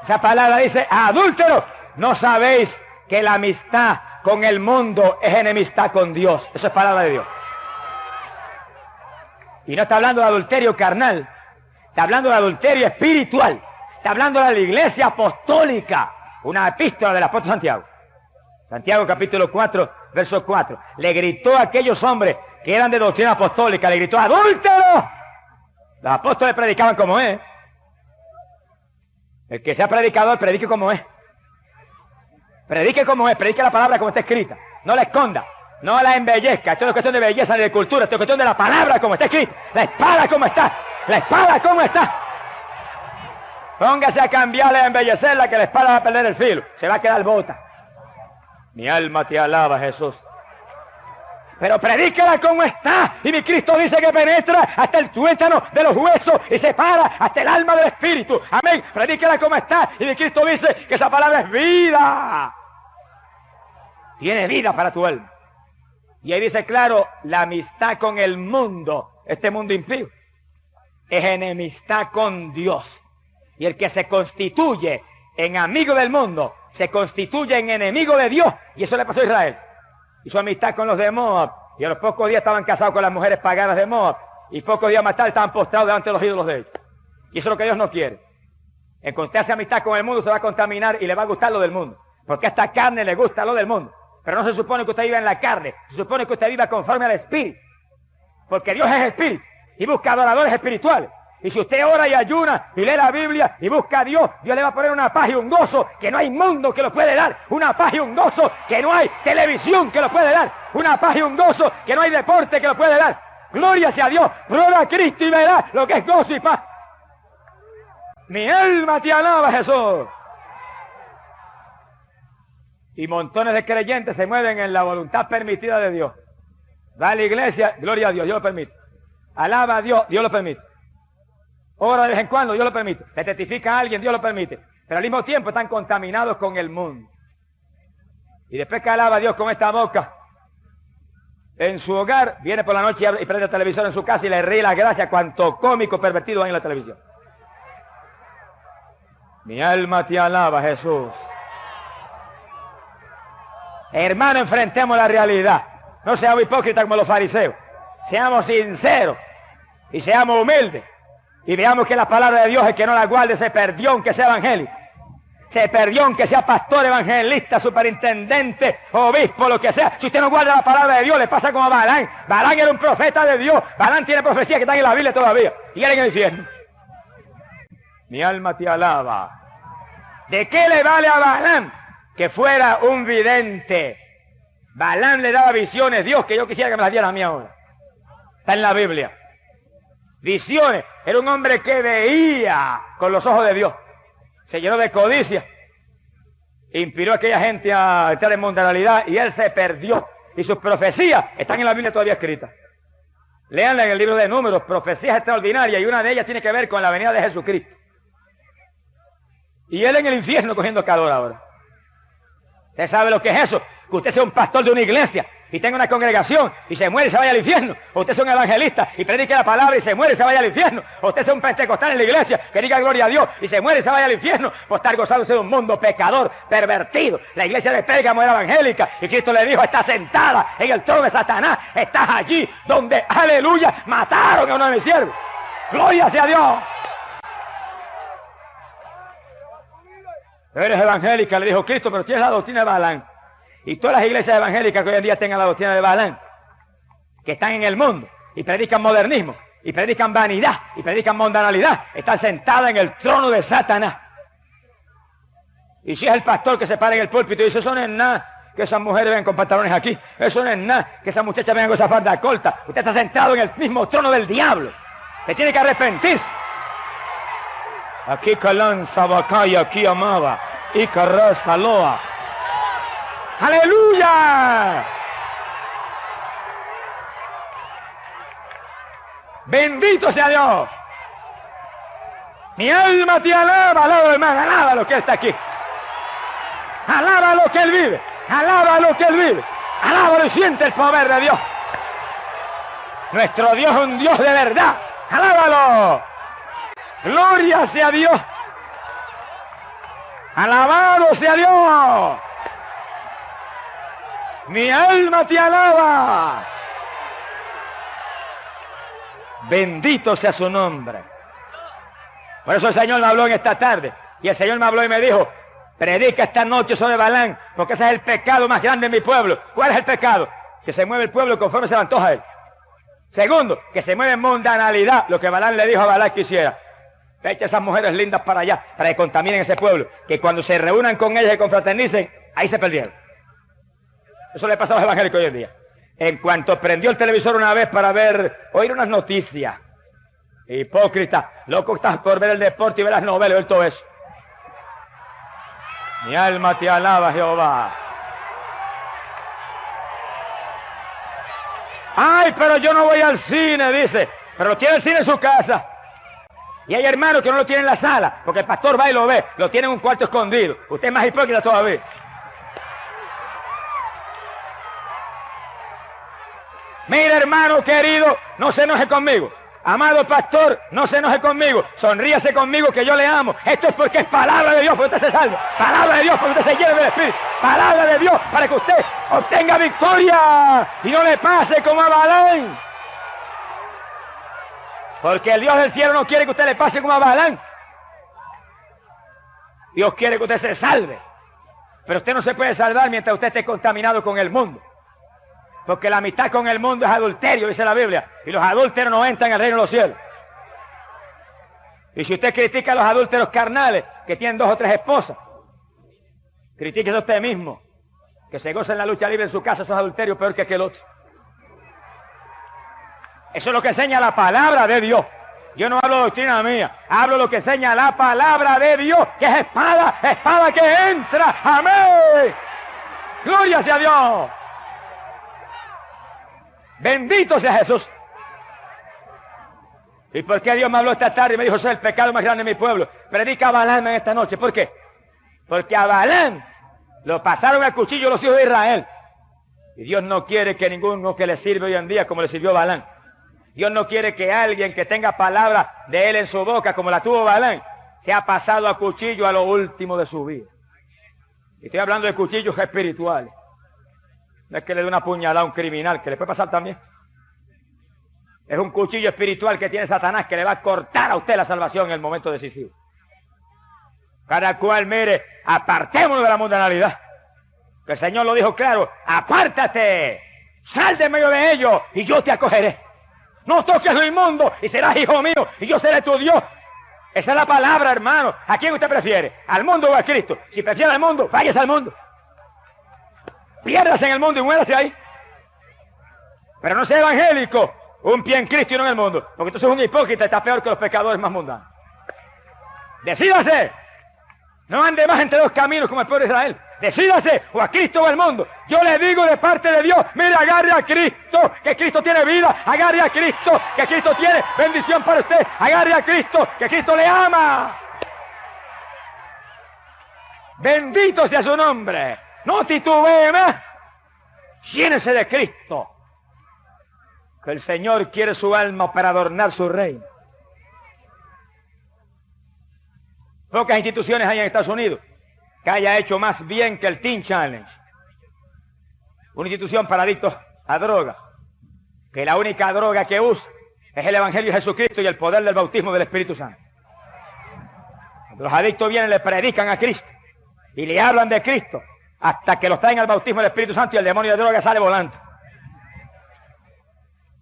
Esa palabra dice, adúlteros, ¿no sabéis que la amistad con el mundo es enemistad con Dios? Eso es palabra de Dios. Y no está hablando de adulterio carnal, está hablando de adulterio espiritual. Está hablando de la iglesia apostólica, una epístola del apóstol Santiago. Santiago capítulo 4, verso 4. Le gritó a aquellos hombres que eran de doctrina apostólica, le gritó, ¡adúlteros! Los apóstoles predicaban como es. El que sea predicador, predique como es. Predique como es, predique la palabra como está escrita. No la esconda, no la embellezca. Esto no es cuestión de belleza ni de cultura, esto es cuestión de la palabra como está escrita. La espada como está, la espada como está. Póngase a cambiarla y a embellecerla, que la espada va a perder el filo. Se va a quedar bota. Mi alma te alaba, Jesús. Pero predíquela como está. Y mi Cristo dice que penetra hasta el tuétano de los huesos y separa hasta el alma del espíritu. Amén. Predíquela como está. Y mi Cristo dice que esa palabra es vida. Tiene vida para tu alma. Y ahí dice claro, la amistad con el mundo, este mundo impío, es enemistad con Dios. Y el que se constituye en amigo del mundo se constituye en enemigo de Dios. Y eso le pasó a Israel. Hizo amistad con los de Moab. Y a los pocos días estaban casados con las mujeres paganas de Moab. Y pocos días más tarde estaban postrados delante de los ídolos de ellos. Y eso es lo que Dios no quiere. Encontrarse amistad con el mundo se va a contaminar y le va a gustar lo del mundo. Porque a esta carne le gusta lo del mundo. Pero no se supone que usted viva en la carne. Se supone que usted viva conforme al Espíritu. Porque Dios es Espíritu. Y busca adoradores espirituales. Y si usted ora y ayuna y lee la Biblia y busca a Dios, Dios le va a poner una paz y un gozo que no hay mundo que lo puede dar. Una paz y un gozo que no hay televisión que lo puede dar. Una paz y un gozo que no hay deporte que lo puede dar. Gloria sea a Dios. Prueba a Cristo y verá lo que es gozo y paz. Mi alma te alaba, Jesús. Y montones de creyentes se mueven en la voluntad permitida de Dios. Va a la iglesia, gloria a Dios, Dios lo permite. Alaba a Dios, Dios lo permite. Ora de vez en cuando, Dios lo permite. Se testifica a alguien, Dios lo permite. Pero al mismo tiempo están contaminados con el mundo. Y después que alaba a Dios con esta boca, en su hogar, viene por la noche y prende el televisor en su casa y le ríe la gracia cuanto cómico pervertido hay en la televisión. Mi alma te alaba, Jesús. Hermano, enfrentemos la realidad. No seamos hipócritas como los fariseos. Seamos sinceros y seamos humildes. Y veamos que la palabra de Dios, el que no la guarde, se perdió aunque sea evangélico. Se perdió aunque sea pastor, evangelista, superintendente, obispo, lo que sea. Si usted no guarda la palabra de Dios, le pasa como a Balán. Balán era un profeta de Dios. Balán tiene profecías que están en la Biblia todavía. Y él en el infierno. Mi alma te alaba. ¿De qué le vale a Balán que fuera un vidente? Balán le daba visiones, Dios, que yo quisiera que me las diera a mí ahora. Está en la Biblia. Visiones. Era un hombre que veía con los ojos de Dios. Se llenó de codicia. Inspiró a aquella gente a entrar en mundanalidad y él se perdió. Y sus profecías están en la Biblia todavía escritas. Léanla en el libro de Números, profecías extraordinarias, y una de ellas tiene que ver con la venida de Jesucristo. Y él en el infierno cogiendo calor ahora. ¿Usted sabe lo que es eso? Que usted sea un pastor de una iglesia y tenga una congregación y se muere y se vaya al infierno. O usted sea un evangelista y predique la palabra y se muere y se vaya al infierno. O usted sea un pentecostal en la iglesia que diga gloria a Dios y se muere y se vaya al infierno por estar gozándose de un mundo pecador, pervertido. La iglesia de Pérgamo era evangélica y Cristo le dijo: está sentada en el trono de Satanás. Estás allí donde, aleluya, mataron a uno de mis siervos. Gloria sea a Dios. Eres evangélica, le dijo Cristo, pero tienes la doctrina de Balán. Y todas las iglesias evangélicas que hoy en día tengan la doctrina de Balán, que están en el mundo y predican modernismo, y predican vanidad, y predican mundanalidad, están sentadas en el trono de Satanás. Y si es el pastor que se para en el púlpito y dice: eso no es nada que esas mujeres vengan con pantalones aquí, eso no es nada que esas muchachas vengan con esa falda corta, usted está sentado en el mismo trono del diablo. Se tiene que arrepentirse. Aquí Calán, Sabacay, aquí amaba, y Carraza, Loa. ¡Aleluya! Bendito sea Dios. Mi alma te alaba, alaba hermano, alaba lo que está aquí. Alaba lo que Él vive, alaba lo que Él vive. Alaba y siente el poder de Dios. Nuestro Dios es un Dios de verdad. Alábalo. Gloria sea Dios. Alabado sea Dios. Mi alma te alaba. Bendito sea su nombre. Por eso el Señor me habló en esta tarde. Y el Señor me habló y me dijo: predica esta noche sobre Balán, porque ese es el pecado más grande de mi pueblo. ¿Cuál es el pecado? Que se mueve el pueblo conforme se le antoja a él. Segundo, que se mueve en mundanalidad, lo que Balán le dijo a Balán que hiciera. Echa esas mujeres lindas para allá, para que contaminen ese pueblo, que cuando se reúnan con ellas y confraternicen, ahí se perdieron. Eso le pasa a los evangélicos hoy en día. En cuanto prendió el televisor una vez para oír unas noticias, hipócrita, loco estás por ver el deporte y ver las novelas y ver todo eso. Mi alma te alaba, Jehová. Ay, pero yo no voy al cine, dice. Pero tiene el cine en su casa. Y hay hermanos que no lo tienen en la sala, porque el pastor va y lo ve, lo tiene en un cuarto escondido. Usted es más hipócrita todavía. Mira, hermano querido, no se enoje conmigo. Amado pastor, no se enoje conmigo, sonríase conmigo que yo le amo. Esto es porque es palabra de Dios porque usted se salve. Palabra de Dios porque usted se llene del Espíritu. Palabra de Dios para que usted obtenga victoria y no le pase como a Balaam. Porque el Dios del cielo no quiere que usted le pase como a Balaam. Dios quiere que usted se salve. Pero usted no se puede salvar mientras usted esté contaminado con el mundo. Porque la amistad con el mundo es adulterio, dice la Biblia. Y los adúlteros no entran al reino de los cielos. Y si usted critica a los adúlteros carnales, que tienen 2 o 3 esposas, critíquese a usted mismo. Que se goza en la lucha libre en su casa, esos adulterios peor que aquel otro. Eso es lo que enseña la palabra de Dios. Yo no hablo de doctrina mía, hablo lo que enseña la palabra de Dios, que es espada, espada que entra. ¡Amén! ¡Gloria sea a Dios! Bendito sea Jesús. ¿Y por qué Dios me habló esta tarde y me dijo, soy el pecado más grande de mi pueblo? Predica a Balaam en esta noche. ¿Por qué? Porque a Balaam lo pasaron al cuchillo los hijos de Israel. Y Dios no quiere que ninguno que le sirve hoy en día como le sirvió a Balaam. Dios no quiere que alguien que tenga palabra de él en su boca, como la tuvo Balaam, sea pasado a cuchillo a lo último de su vida. Y estoy hablando de cuchillos espirituales. No es que le dé una puñalada a un criminal, que le puede pasar también. Es un cuchillo espiritual que tiene Satanás que le va a cortar a usted la salvación en el momento decisivo. Cada cual, mire, apartémonos de la mundanalidad. Que el Señor lo dijo claro, apártate, sal de medio de ellos y yo te acogeré. No toques lo inmundo y serás hijo mío y yo seré tu Dios. Esa es la palabra, hermano. ¿A quién usted prefiere? ¿Al mundo o a Cristo? Si prefiere al mundo, váyase al mundo. Piérdase en el mundo y muérase ahí. Pero no sea evangélico, un pie en Cristo y no en el mundo. Porque entonces es un hipócrita y está peor que los pecadores más mundanos. Decídase. No ande más entre 2 caminos como el pueblo de Israel. Decídase, o a Cristo o al mundo. Yo le digo de parte de Dios, mire, agarre a Cristo, que Cristo tiene vida. Agarre a Cristo, que Cristo tiene bendición para usted. Agarre a Cristo, que Cristo le ama. Bendito sea su nombre. No titubee más. Llénese de Cristo. Que el Señor quiere su alma para adornar su reino. Pocas instituciones hay en Estados Unidos que haya hecho más bien que el Teen Challenge. Una institución para adictos a droga, que la única droga que usa es el Evangelio de Jesucristo y el poder del bautismo del Espíritu Santo. Cuando los adictos vienen, le predican a Cristo y le hablan de Cristo hasta que los traen al bautismo del Espíritu Santo y el demonio de droga sale volando.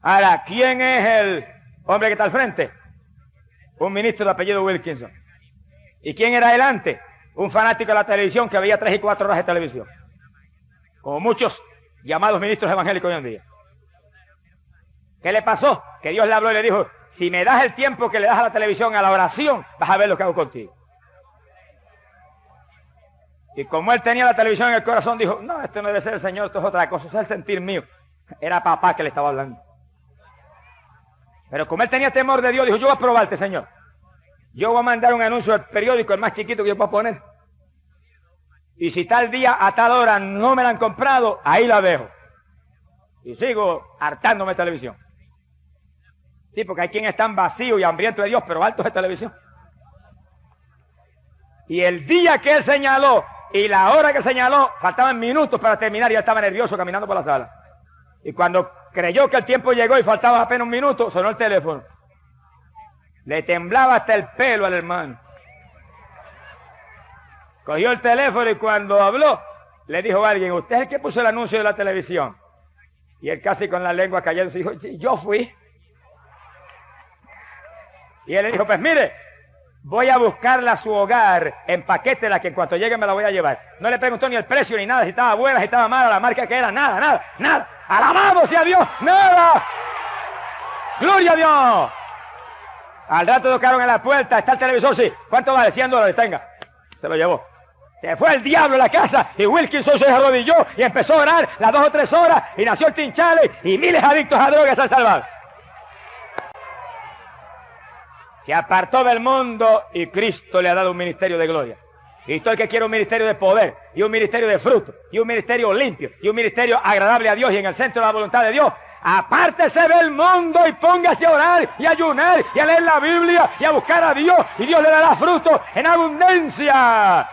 Ahora, ¿quién es el hombre que está al frente? Un ministro de apellido Wilkinson. ¿Y quién era delante? Un fanático de la televisión que veía 3 y 4 horas de televisión. Como muchos llamados ministros evangélicos hoy en día. ¿Qué le pasó? Que Dios le habló y le dijo, si me das el tiempo que le das a la televisión, a la oración, vas a ver lo que hago contigo. Y como él tenía la televisión en el corazón, dijo, no, esto no debe ser el Señor, esto es otra cosa, eso es el sentir mío. Era papá que le estaba hablando. Pero como él tenía temor de Dios, dijo, yo voy a probarte, Señor. Yo voy a mandar un anuncio al periódico, el más chiquito que yo pueda poner. Y si tal día, a tal hora, no me la han comprado, ahí la dejo. Y sigo hartándome de televisión. Sí, porque hay quienes están vacíos y hambrientos de Dios, pero altos de televisión. Y el día que él señaló, y la hora que señaló, faltaban minutos para terminar y él estaba nervioso caminando por la sala. Y cuando creyó que el tiempo llegó y faltaba apenas un minuto, sonó el teléfono. Le temblaba hasta el pelo al hermano. Cogió el teléfono y cuando habló, le dijo a alguien, ¿usted es el que puso el anuncio de la televisión? Y él casi con la lengua cayendo dijo, yo fui. Y él le dijo, pues mire, voy a buscarla a su hogar, empaquétela que en cuanto llegue me la voy a llevar. No le preguntó ni el precio ni nada, si estaba buena, si estaba mala, la marca que era, nada. Alabado sea Dios, nada. Gloria a Dios. Al rato tocaron a la puerta, está el televisor, sí. ¿Cuánto vale? $100, tenga. Se lo llevó. Se fue el diablo a la casa y Wilkinson se arrodilló y empezó a orar las 2 o 3 horas y nació el Teen Challenge y miles de adictos a drogas se han salvado. Se apartó del mundo y Cristo le ha dado un ministerio de gloria. Y todo el que quiere un ministerio de poder y un ministerio de fruto y un ministerio limpio y un ministerio agradable a Dios y en el centro de la voluntad de Dios, apártese del mundo y póngase a orar y a ayunar y a leer la Biblia y a buscar a Dios, y Dios le dará fruto en abundancia.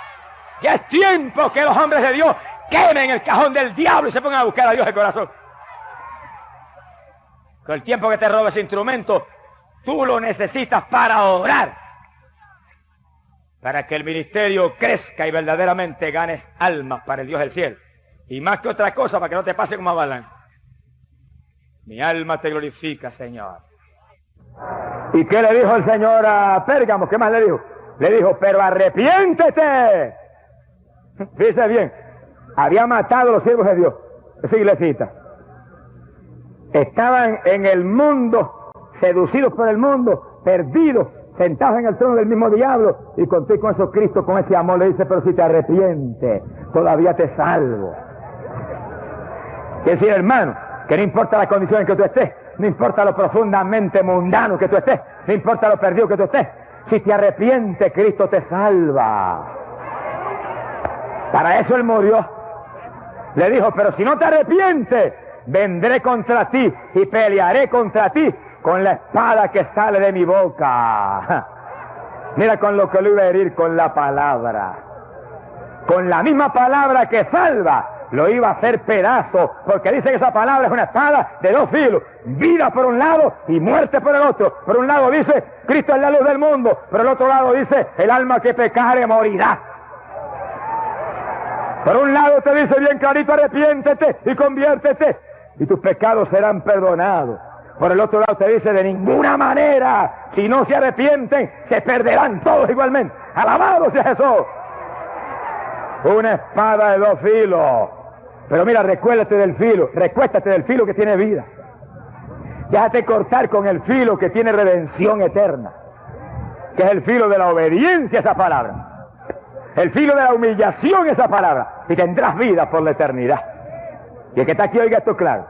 Ya es tiempo que los hombres de Dios quemen el cajón del diablo y se pongan a buscar a Dios de corazón. Con el tiempo que te roba ese instrumento, tú lo necesitas para orar, para que el ministerio crezca y verdaderamente ganes almas para el Dios del cielo. Y más que otra cosa, para que no te pase como a Balaam. Mi alma te glorifica, Señor. ¿Y qué le dijo el Señor a Pérgamo? ¿Qué más le dijo? Le dijo, pero arrepiéntete. Fíjese bien, había matado a los siervos de Dios, esa iglesita. Estaban en el mundo, seducidos por el mundo, perdidos, sentados en el trono del mismo diablo, y con eso Cristo, con ese amor, le dice, pero si te arrepientes, todavía te salvo. Quiere decir, hermano, que no importa la condición en que tú estés, no importa lo profundamente mundano que tú estés, no importa lo perdido que tú estés, si te arrepientes, Cristo te salva. Para eso Él murió. Le dijo, pero si no te arrepientes, vendré contra ti y pelearé contra ti con la espada que sale de mi boca. Mira con lo que lo iba a herir, con la palabra. Con la misma palabra que salva, lo iba a hacer pedazo, porque dice que esa palabra es una espada de dos filos, vida por un lado y muerte por el otro. Por un lado dice, Cristo es la luz del mundo, por el otro lado dice, el alma que pecare morirá. Por un lado te dice bien clarito, arrepiéntete y conviértete, y tus pecados serán perdonados. Por el otro lado te dice, de ninguna manera, si no se arrepienten, se perderán todos igualmente. ¡Alabado sea Jesús! Una espada de dos filos. Pero mira, recuéstate del filo que tiene vida. Déjate cortar con el filo que tiene redención eterna, que es el filo de la obediencia a esa palabra, el filo de la humillación a esa palabra, y tendrás vida por la eternidad. Y el que está aquí oiga esto claro,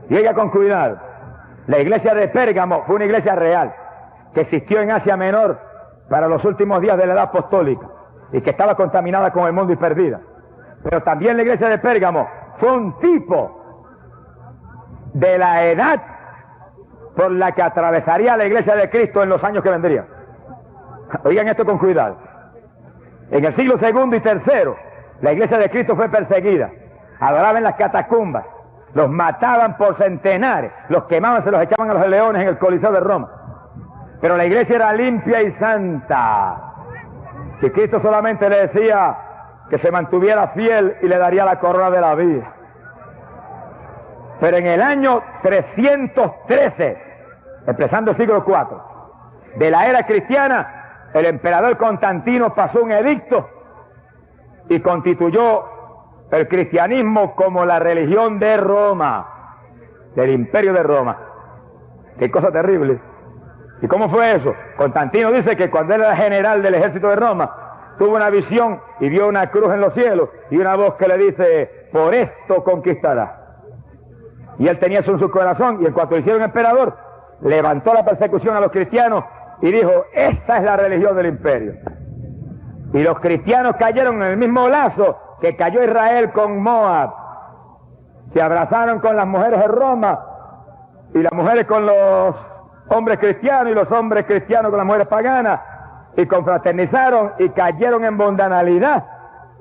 y oiga con cuidado. La iglesia de Pérgamo fue una iglesia real, que existió en Asia Menor para los últimos días de la edad apostólica, y que estaba contaminada con el mundo y perdida. Pero también la iglesia de Pérgamo fue un tipo de la edad por la que atravesaría la iglesia de Cristo en los años que vendrían. Oigan esto con cuidado. En el siglo II y III, la iglesia de Cristo fue perseguida. Adoraban en las catacumbas, los mataban por centenares, los quemaban, se los echaban a los leones en el Coliseo de Roma. Pero la iglesia era limpia y santa. Y Cristo solamente le decía que se mantuviera fiel y le daría la corona de la vida. Pero en el año 313, empezando el siglo IV de la era cristiana, el emperador Constantino pasó un edicto y constituyó el cristianismo como la religión de Roma, del imperio de Roma. Qué cosa terrible. ¿Y cómo fue eso? Constantino dice que cuando él era general del ejército de Roma, tuvo una visión y vio una cruz en los cielos y una voz que le dice, por esto conquistará. Y él tenía eso en su corazón, y en cuanto lo hicieron emperador, levantó la persecución a los cristianos y dijo, esta es la religión del imperio. Y los cristianos cayeron en el mismo lazo que cayó Israel con Moab. Se abrazaron con las mujeres de Roma, y las mujeres con los hombres cristianos, y los hombres cristianos con las mujeres paganas, y confraternizaron y cayeron en mundanalidad.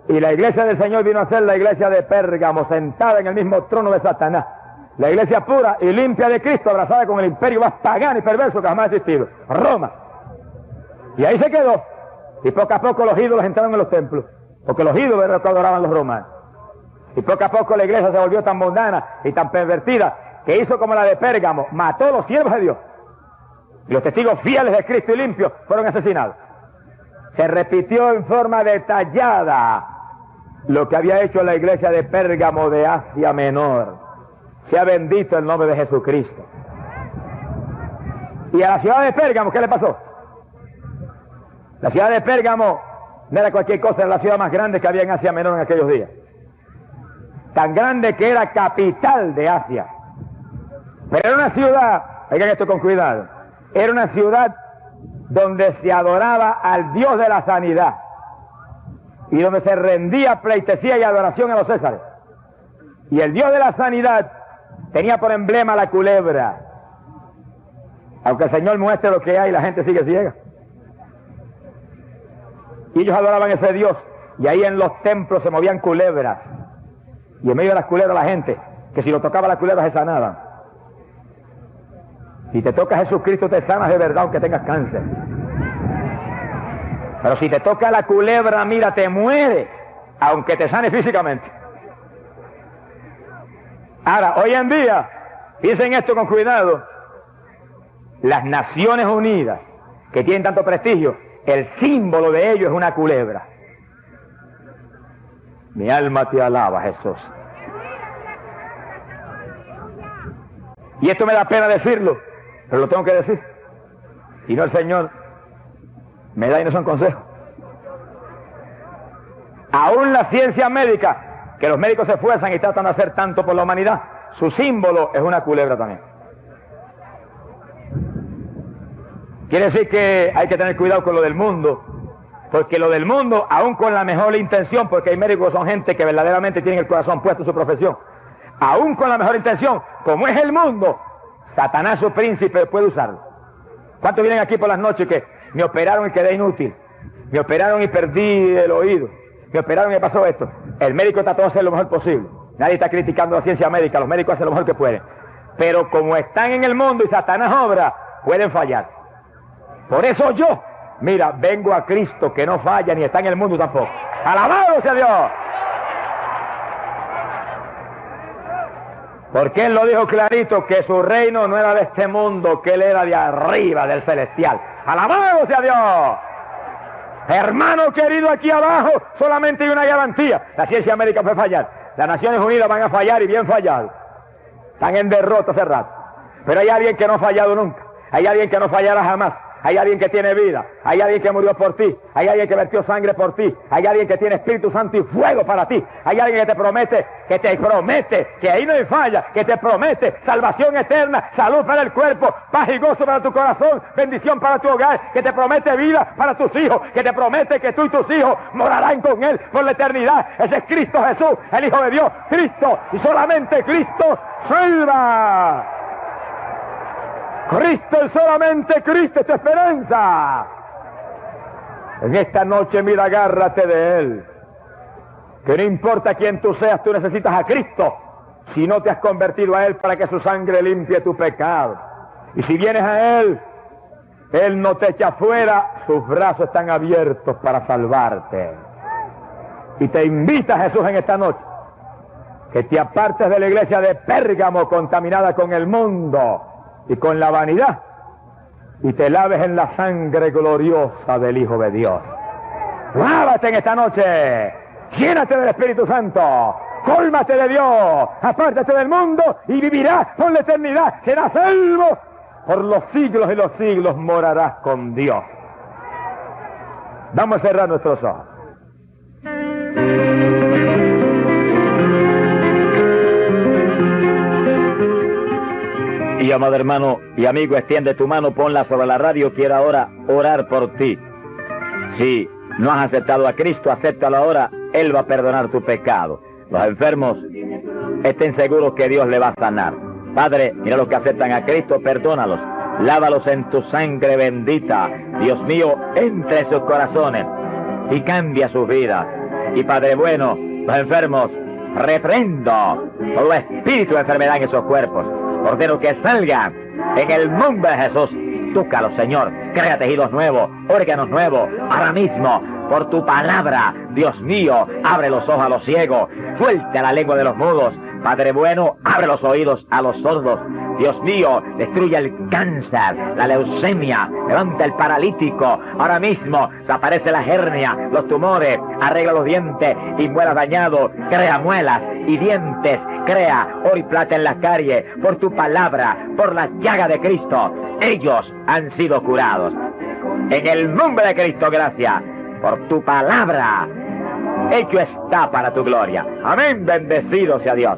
Y la iglesia del Señor vino a ser la iglesia de Pérgamo, sentada en el mismo trono de Satanás. La iglesia pura y limpia de Cristo, abrazada con el imperio más pagano y perverso que jamás ha existido, Roma. Y ahí se quedó. Y poco a poco los ídolos entraron en los templos, porque los ídolos eran los que adoraban los romanos. Y poco a poco la iglesia se volvió tan mundana y tan pervertida, que hizo como la de Pérgamo, mató a los siervos de Dios. Y los testigos fieles de Cristo y limpios fueron asesinados. Se repitió en forma detallada lo que había hecho la iglesia de Pérgamo de Asia Menor. Sea bendito el nombre de Jesucristo. Y a la ciudad de Pérgamo, ¿qué le pasó? La ciudad de Pérgamo no era cualquier cosa, era la ciudad más grande que había en Asia Menor en aquellos días. Tan grande que era capital de Asia. Pero era una ciudad, oigan esto con cuidado, era una ciudad donde se adoraba al Dios de la sanidad y donde se rendía pleitesía y adoración a los césares. Y el Dios de la sanidad tenía por emblema la culebra. Aunque el Señor muestre lo que hay, la gente sigue ciega. Y ellos adoraban a ese Dios, y ahí en los templos se movían culebras, y en medio de las culebras la gente, que si lo tocaba la culebra se sanaban. Si te toca Jesucristo te sanas de verdad aunque tengas cáncer. Pero si te toca la culebra, mira, te muere, aunque te sane físicamente. Ahora, hoy en día, piensen esto con cuidado, las Naciones Unidas, que tienen tanto prestigio, el símbolo de ellos es una culebra. Mi alma te alaba, Jesús. Y esto me da pena decirlo, pero lo tengo que decir. Si no, el Señor me da y no son consejos. Aún la ciencia médica, que los médicos se esfuerzan y tratan de hacer tanto por la humanidad, su símbolo es una culebra también. Quiere decir que hay que tener cuidado con lo del mundo, porque lo del mundo, aún con la mejor intención, porque hay médicos que son gente que verdaderamente tienen el corazón puesto en su profesión, aún con la mejor intención, como es el mundo, Satanás, su príncipe, puede usarlo. ¿Cuántos vienen aquí por las noches que me operaron y quedé inútil? Me operaron y perdí el oído. Me operaron y me pasó esto. El médico trató de hacer lo mejor posible. Nadie está criticando la ciencia médica, los médicos hacen lo mejor que pueden. Pero como están en el mundo y Satanás obra, pueden fallar. Por eso yo, mira, vengo a Cristo que no falla ni está en el mundo tampoco. ¡Alabado sea Dios! Porque Él lo dijo clarito, que su reino no era de este mundo, que Él era de arriba, del celestial. ¡Alabado sea Dios! Hermano querido, aquí abajo solamente hay una garantía. La ciencia médica puede fallar. Las Naciones Unidas van a fallar y bien fallado. Están en derrota hace rato. Pero hay alguien que no ha fallado nunca. Hay alguien que no fallará jamás. Hay alguien que tiene vida, hay alguien que murió por ti, hay alguien que vertió sangre por ti, hay alguien que tiene Espíritu Santo y fuego para ti, hay alguien que te promete, que ahí no hay falla, que te promete salvación eterna, salud para el cuerpo, paz y gozo para tu corazón, bendición para tu hogar, que te promete vida para tus hijos, que te promete que tú y tus hijos morarán con Él por la eternidad. Ese es Cristo Jesús, el Hijo de Dios, Cristo, y solamente Cristo salva. Cristo y solamente Cristo es tu esperanza. En esta noche, mira, agárrate de Él. Que no importa quién tú seas, tú necesitas a Cristo. Si no te has convertido a Él para que su sangre limpie tu pecado. Y si vienes a Él, Él no te echa fuera, sus brazos están abiertos para salvarte. Y te invita Jesús en esta noche, que te apartes de la iglesia de Pérgamo contaminada con el mundo y con la vanidad, y te laves en la sangre gloriosa del Hijo de Dios. Lávate en esta noche, llénate del Espíritu Santo, cólmate de Dios, apártate del mundo y vivirás por la eternidad, serás salvo por los siglos y los siglos, morarás con Dios. Vamos a cerrar nuestros ojos. Y amado hermano y amigo, extiende tu mano, ponla sobre la radio. Quiero ahora orar por ti. Si no has aceptado a Cristo, acéptalo ahora. Él va a perdonar tu pecado. Los enfermos, estén seguros que Dios le va a sanar. Padre, mira los que aceptan a Cristo, perdónalos. Lávalos en tu sangre bendita. Dios mío, entre en sus corazones y cambia sus vidas. Y Padre bueno, los enfermos, reprendo todo espíritu de enfermedad en esos cuerpos. Ordeno que salgan en el nombre de Jesús. Tócalos, Señor. Crea tejidos nuevos, órganos nuevos, ahora mismo, por tu palabra. Dios mío, abre los ojos a los ciegos, suelta la lengua de los mudos. Padre bueno, abre los oídos a los sordos. Dios mío, destruye el cáncer, la leucemia, levanta el paralítico. Ahora mismo desaparece la hernia, los tumores, arregla los dientes y muelas dañados, crea muelas y dientes, crea oro y plata en las caries. Por tu palabra, por la llaga de Cristo, ellos han sido curados. En el nombre de Cristo, gracias por tu palabra. Hecho está para tu gloria. Amén, bendecido sea Dios.